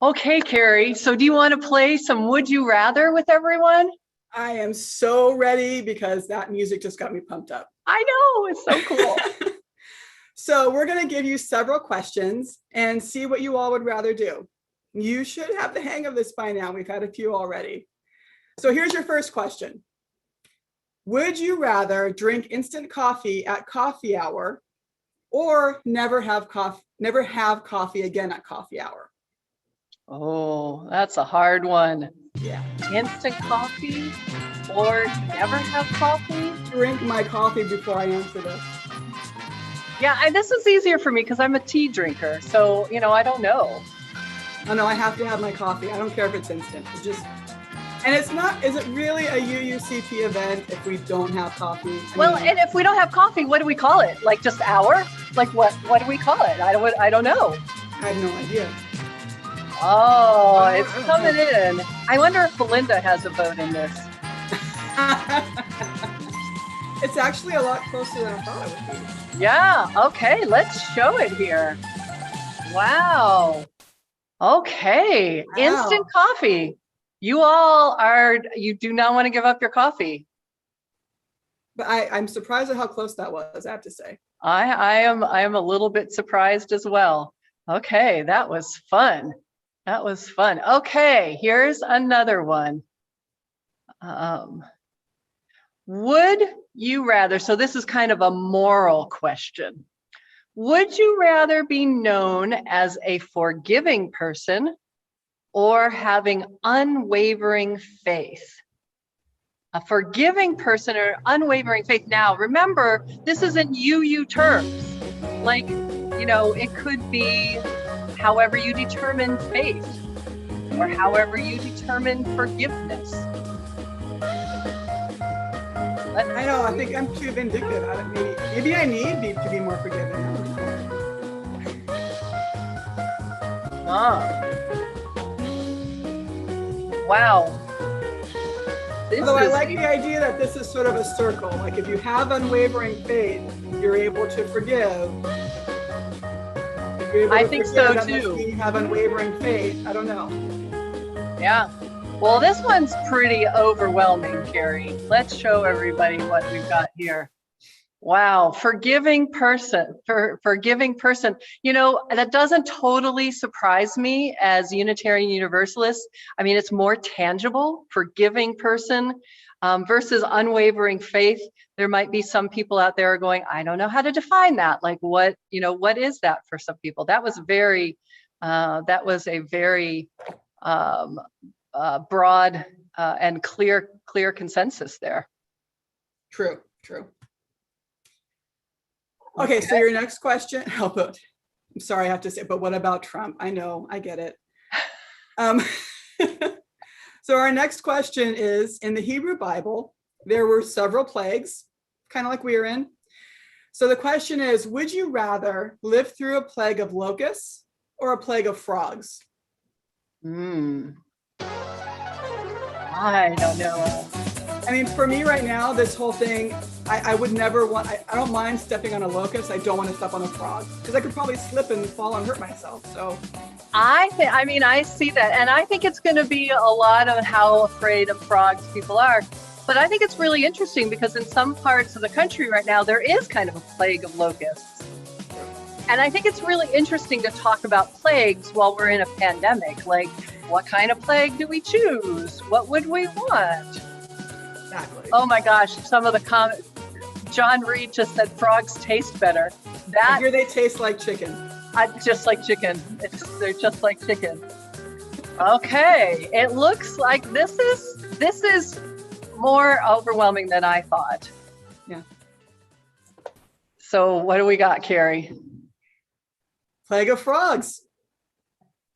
Okay, Carrie, so do you want to play some Would You Rather with everyone? I am so ready because that music just got me pumped up. I know, it's so cool. So we're going to give you several questions and see what you all would rather do. You should have the hang of this by now. We've had a few already. So here's your first question. Would you rather drink instant coffee at coffee hour or never have coffee again at coffee hour? Oh, that's a hard one. Yeah. Instant coffee or never have coffee? Drink my coffee before I answer this. Yeah, this is easier for me because I'm a tea drinker. So, I don't know. Oh no, I have to have my coffee. I don't care if it's instant. It's just And it's not, is it really a UUCP event if we don't have coffee? Well, and if we don't have coffee, what do we call it? Like just hour? Like what do we call it? I don't know. I have no idea. Oh, it's coming in. I wonder if Belinda has a vote in this. It's actually a lot closer than I thought it would be. Yeah, okay, let's show it here. Wow. Okay, Wow. instant coffee. You do not want to give up your coffee. But I'm surprised at how close that was, I have to say. I am a little bit surprised as well. Okay, that was fun. That was fun. Okay, here's another one. Would you rather, so this is kind of a moral question. Would you rather be known as a forgiving person or having unwavering faith? A forgiving person or unwavering faith. Now, remember, this is in UU terms. Like, it could be however you determine faith or however you determine forgiveness. I know, I think I'm too vindictive. Maybe I need to be more forgiving. Wow. Although I like the idea that this is sort of a circle. Like if you have unwavering faith, you're able to forgive. If you're able I to think forgive, so that must too. mean you have unwavering faith. I don't know. Yeah. Well, this one's pretty overwhelming, Carrie. Let's show everybody what we've got here. Wow, forgiving person. That doesn't totally surprise me as Unitarian Universalists. I mean, it's more tangible, forgiving person versus unwavering faith. There might be some people out there going, I don't know how to define that. Like what is that for some people? That was a very broad and clear consensus there. True. Okay, so your next question, I'm sorry I have to say, but what about Trump? I know, I get it. So our next question is, in the Hebrew Bible, there were several plagues, kind of like we're in. So the question is, would you rather live through a plague of locusts or a plague of frogs? I don't know. I mean, for me right now, this whole thing, I would never want, I don't mind stepping on a locust. I don't want to step on a frog because I could probably slip and fall and hurt myself. So I see that. And I think it's going to be a lot of how afraid of frogs people are. But I think it's really interesting because in some parts of the country right now, there is kind of a plague of locusts. And I think it's really interesting to talk about plagues while we're in a pandemic. Like, what kind of plague do we choose? What would we want? exactly. Oh my gosh, some of the comments. John Reed just said frogs taste better. I hear they taste like chicken. Just like chicken. They're just like chicken. Okay, it looks like this is more overwhelming than I thought. Yeah. So what do we got, Carrie? Plague of frogs.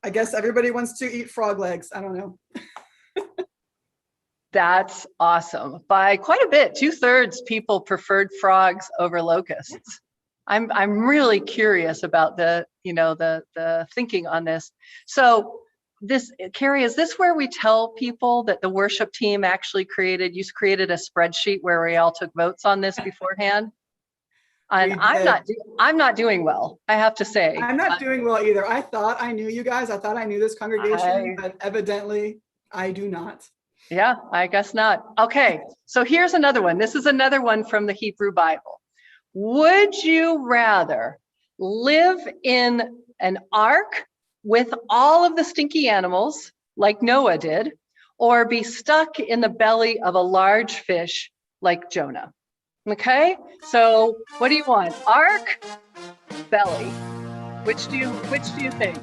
I guess everybody wants to eat frog legs. I don't know. That's awesome. By quite a bit, 2/3 people preferred frogs over locusts. I'm really curious about the thinking on this. So this, Carrie, is this where we tell people that the worship team actually created a spreadsheet where we all took votes on this beforehand? And I'm not doing well, I have to say. I'm not doing well either. I thought I knew you guys. I thought I knew this congregation, but evidently I do not. Yeah, I guess not. Okay, so here's another one. This is another one from the Hebrew Bible. Would you rather live in an ark with all of the stinky animals like Noah did, or be stuck in the belly of a large fish like Jonah? Okay, so what do you want? Ark, belly. Which do you think?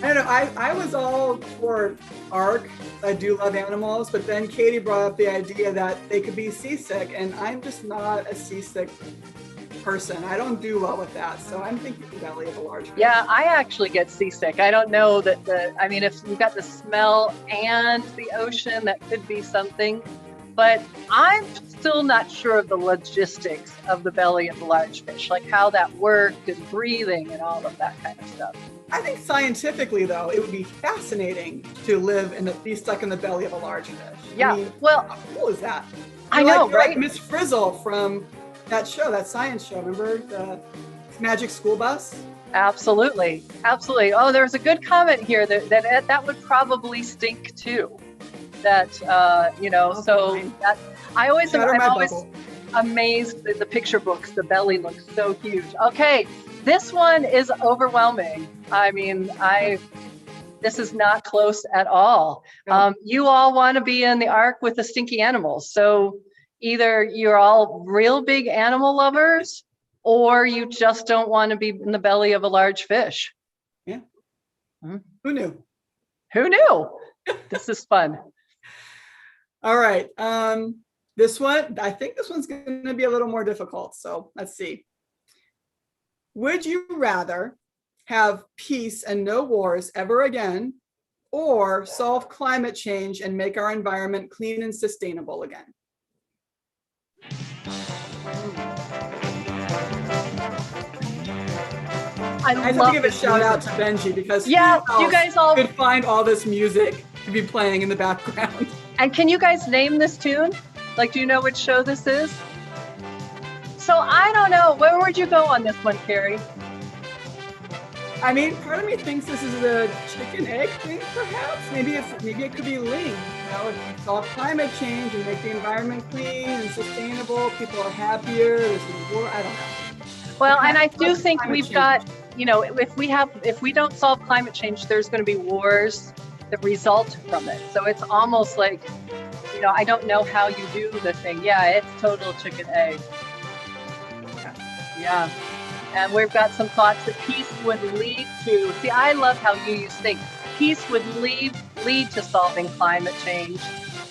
I don't know. I was all for ark. I do love animals, but then Katie brought up the idea that they could be seasick, and I'm just not a seasick person. I don't do well with that. So I'm thinking belly of a large fish. Yeah, I actually get seasick. I don't know that I mean, if you've got the smell and the ocean, that could be something. But I'm still not sure of the logistics of the belly of the large fish, like how that worked and breathing and all of that kind of stuff. I think scientifically, though, it would be fascinating to live and be stuck in the belly of a large fish. Yeah, I mean, well, how cool is that? I know, You're right? like Miss Frizzle from that show, that science show. Remember the Magic School Bus? Absolutely, absolutely. Oh, there's a good comment here that would probably stink too. That Oh, so fine. that I'm Shatter my always bubble. amazed that the picture books, the belly looks so huge. Okay, this one is overwhelming. I mean, this is not close at all. No. You all want to be in the ark with the stinky animals. So either you're all real big animal lovers or you just don't want to be in the belly of a large fish. Yeah. Hmm. Who knew? Who knew? This is fun. All right. This one, I think this one's going to be a little more difficult. So let's see. Would you rather have peace and no wars ever again, or solve climate change and make our environment clean and sustainable again? I have to give a shout out to Benji because yeah, you guys all could find all this music to be playing in the background. And can you guys name this tune? Like, do you know which show this is? So I don't know. Where would you go on this one, Carrie? I mean, part of me thinks this is a chicken egg thing, perhaps. Maybe it could be linked. You know, if you solve climate change and make the environment clean and sustainable, people are happier. There's no war. I don't know. Well, and I do think Climate we've change. got, if we don't solve climate change, there's going to be wars that result from it. So it's almost like, I don't know how you do the thing. Yeah, it's total chicken egg. Yeah. And we've got some thoughts that peace would lead to. See, I love how you think. Peace would lead to solving climate change.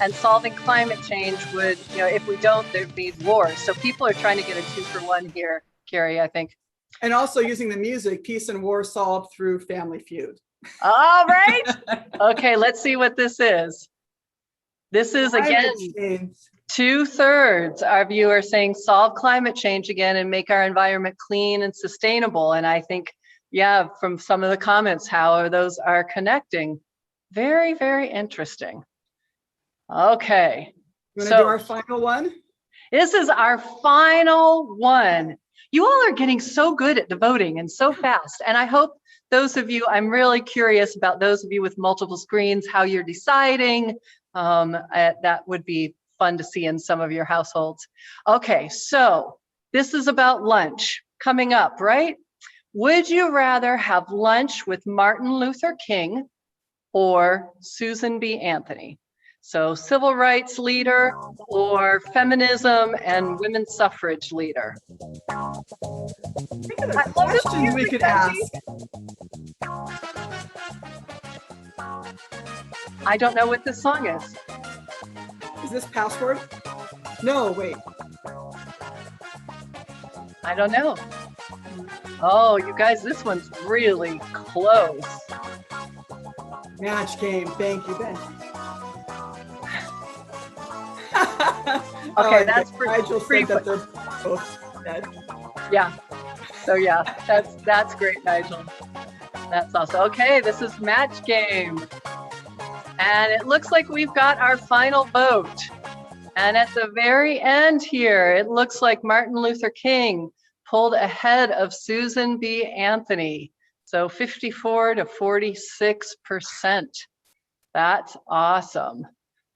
And solving climate change would, if we don't, there'd be wars. So people are trying to get a 2-for-1 here, Carrie, I think. And also using the music, peace and war solved through Family Feud. All right. Okay, let's see what this is. This is, again, 2/3 our viewers saying solve climate change again and make our environment clean and sustainable. And I think, yeah, from some of the comments, how those are connecting. Very, very interesting. Okay. You want to do our final one? This is our final one. You all are getting so good at voting and so fast. And I hope those of you, I'm really curious about those of you with multiple screens, how you're deciding. That would be fun to see in some of your households. Okay, so this is about lunch coming up, right? Would you rather have lunch with Martin Luther King or Susan B. Anthony? So civil rights leader or feminism and women's suffrage leader? Think of the questions we could ask. I don't know what this song is. Is this password? No, wait. I don't know. Oh, you guys, this one's really close. Match game. Thank you, Ben. Okay, that's Nigel pretty said that they're both dead. Yeah. So yeah, that's great, Nigel. That's awesome. Okay, this is match game. And it looks like we've got our final vote. And at the very end here, it looks like Martin Luther King pulled ahead of Susan B. Anthony. So 54 to 46%. That's awesome.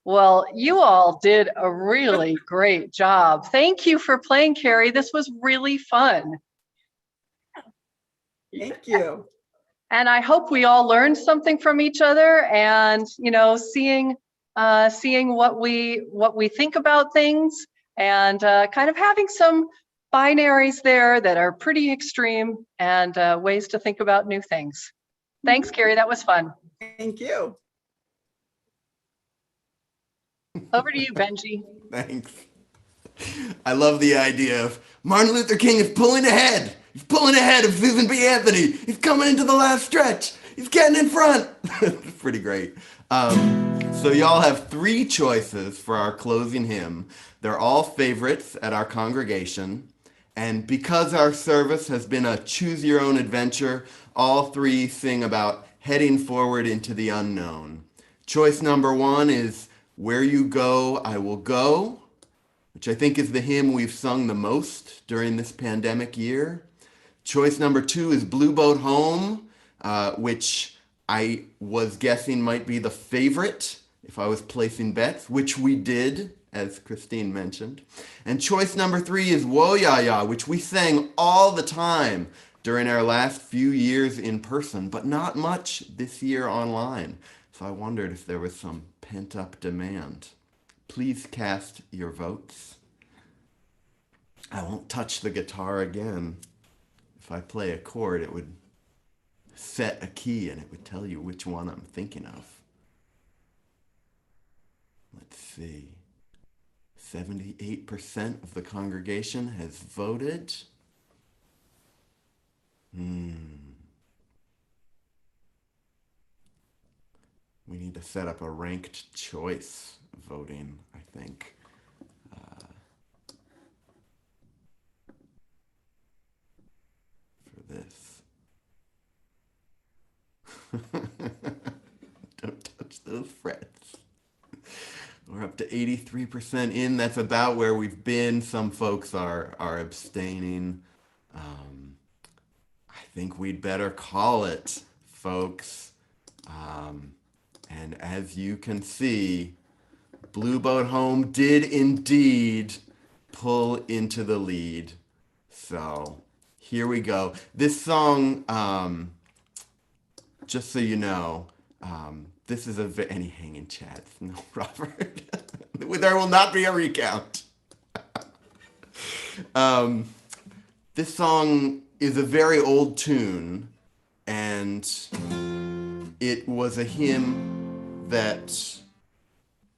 Well, you all did a really great job. Thank you for playing, Carrie. This was really fun. Thank you. And I hope we all learned something from each other and, seeing what we think about things and kind of having some binaries there that are pretty extreme and ways to think about new things. Thanks, Carrie. That was fun. Thank you. Over to you, Benji. Thanks. I love the idea of Martin Luther King is pulling ahead. He's pulling ahead of Susan B. Anthony. He's coming into the last stretch. He's getting in front. It's pretty great. So y'all have 3 choices for our closing hymn. They're all favorites at our congregation. And because our service has been a choose your own adventure, all 3 sing about heading forward into the unknown. Choice number 1 is Where You Go, I Will Go, which I think is the hymn we've sung the most during this pandemic year. Choice number 2 is Blue Boat Home, which I was guessing might be the favorite if I was placing bets, which we did, as Christine mentioned. And choice number 3 is Whoa Ya Ya, which we sang all the time during our last few years in person, but not much this year online. So I wondered if there was some pent-up demand. Please cast your votes. I won't touch the guitar again. If I play a chord, it would set a key and it would tell you which one I'm thinking of. Let's see. 78% of the congregation has voted. We need to set up a ranked choice voting, I think. For this. Don't touch those frets. We're up to 83% in. That's about where we've been. Some folks are abstaining. I think we'd better call it, folks. And as you can see, Blue Boat Home did indeed pull into the lead. So here we go. This song, just so you know, this is any hanging chats. No, Robert. There will not be a recount. This song is a very old tune, and it was a hymn that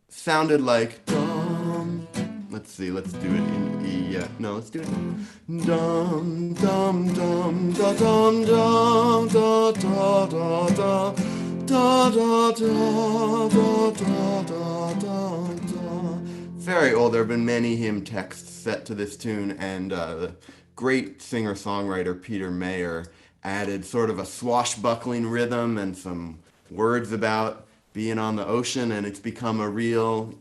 sounded like dum. Let's see, let's do it in E. No, let's do it in dum dum dum da dum dum da da da da da da da da da da da da. Very old. There have been many hymn texts set to this tune, and the great singer-songwriter Peter Mayer added sort of a swashbuckling rhythm and some words about being on the ocean, and it's become a real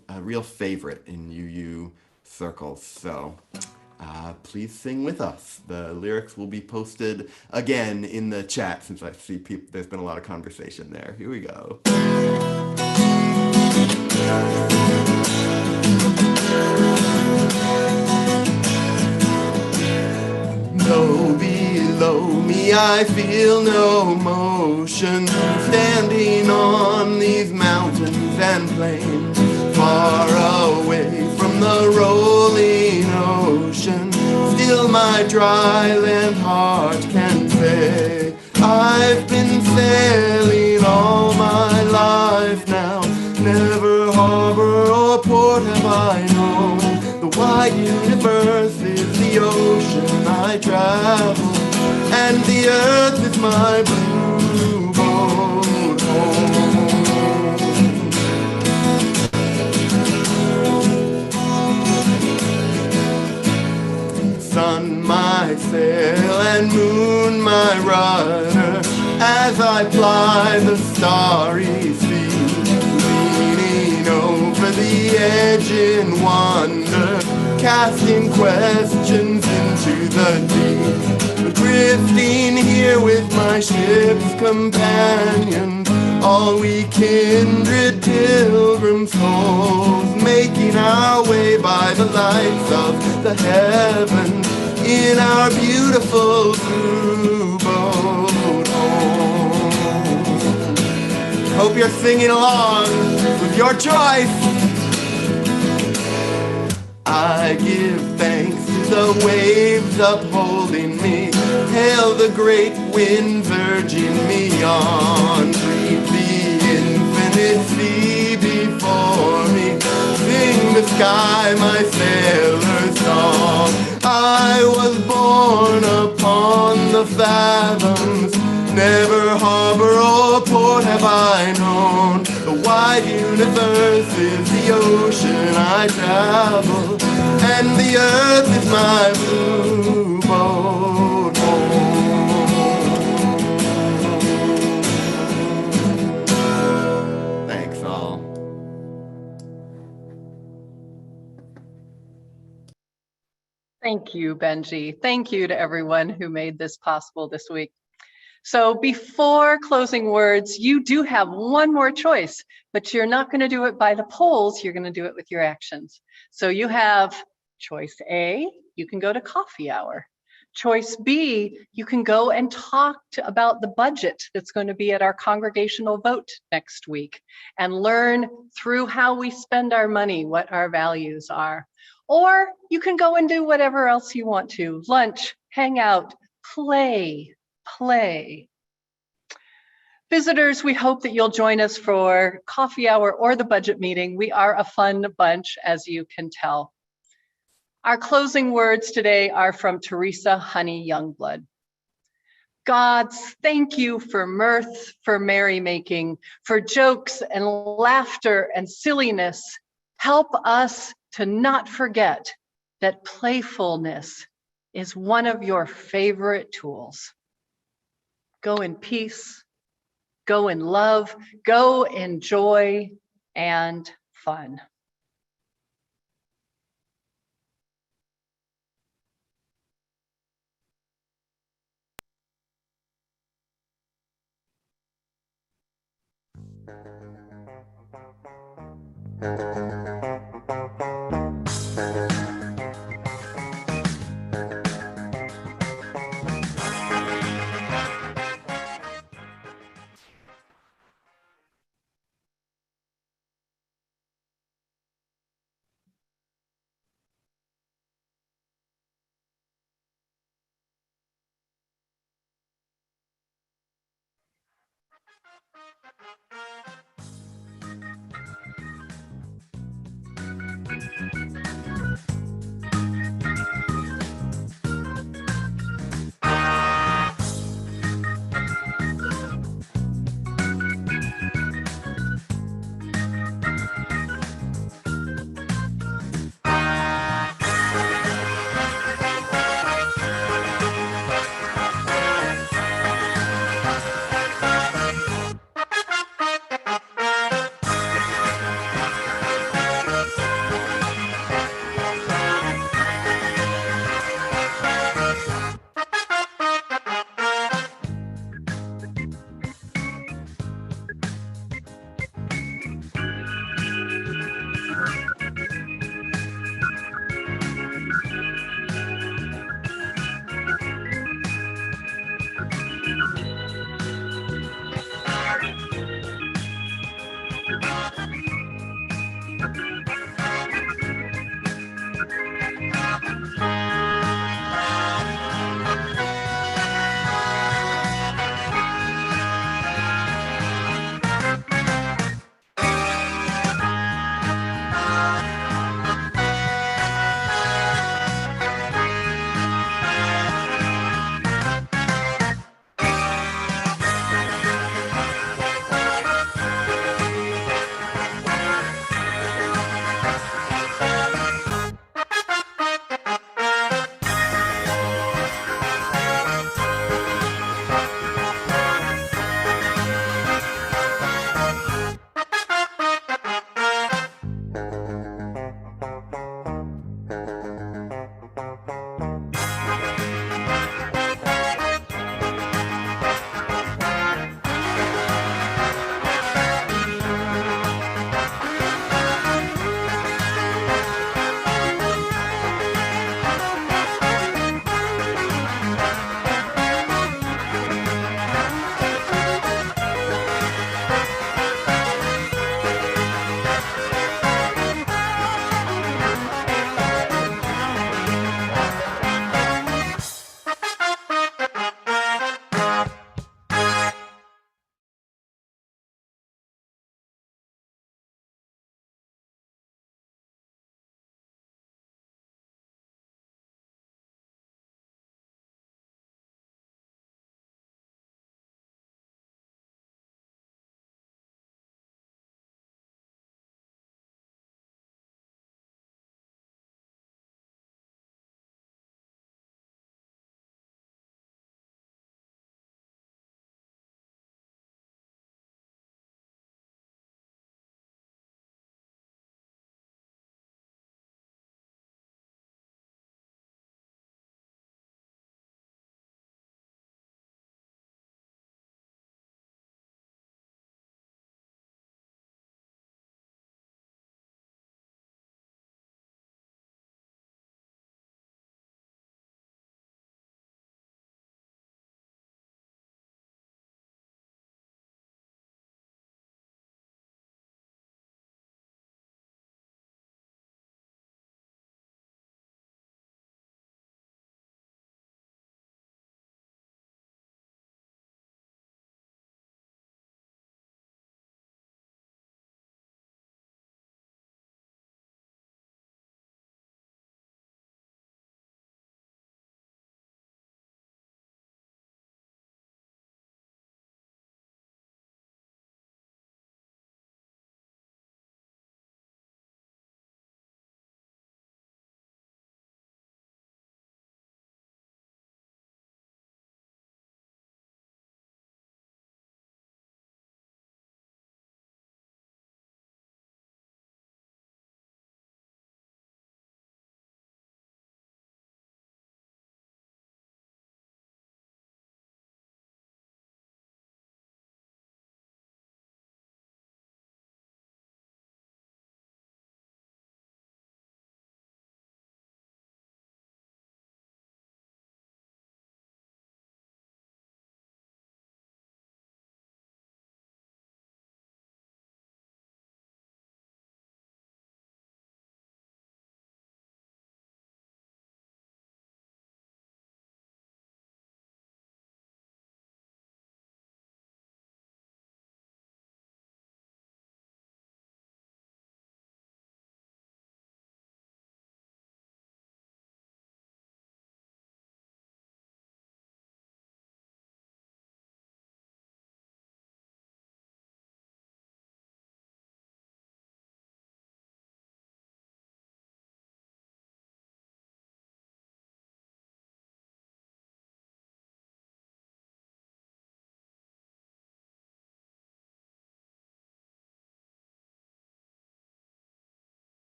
favorite in UU circles. So please sing with us. The lyrics will be posted again in the chat, since I see there's been a lot of conversation there. Here we go. Low below me I feel no motion, standing on these mountains and plains, far away from the rolling ocean. Still my dry land heart can say, I've been sailing all my life now, never harbor or port have I known. The wide universe is the ocean I travel, and the earth is my blue boat home. Sun my sail and moon my rudder, as I ply the starry sea, leaning over the edge in wonder, casting questions into the deep, drifting here with my ship's companions, all we kindred pilgrim souls, making our way by the lights of the heavens in our beautiful blue boat home. Hope you're singing along with your choice. I give thanks to the waves upholding me, hail the great winds urging me on, breathe the infinite sea before me, sing the sky my sailors song. I was born upon the fathoms, never harbor or port have I known. The wide universe is the ocean I travel, and the earth is my blue boat home. Thanks all. Thank you, Benji. Thank you to everyone who made this possible this week. So before closing words, you do have one more choice, but you're not going to do it by the polls. You're going to do it with your actions. So you have choice A, you can go to coffee hour. Choice B, you can go and talk about the budget that's going to be at our congregational vote next week and learn through how we spend our money, what our values are. Or you can go and do whatever else you want to, lunch, hang out, play. Visitors, we hope that you'll join us for coffee hour or the budget meeting. We are a fun bunch, as you can tell. Our closing words today are from Teresa Honey Youngblood. Gods, thank you for mirth, for merrymaking, for jokes and laughter and silliness. Help us to not forget that playfulness is one of your favorite tools. Go in peace, go in love, go in joy and fun.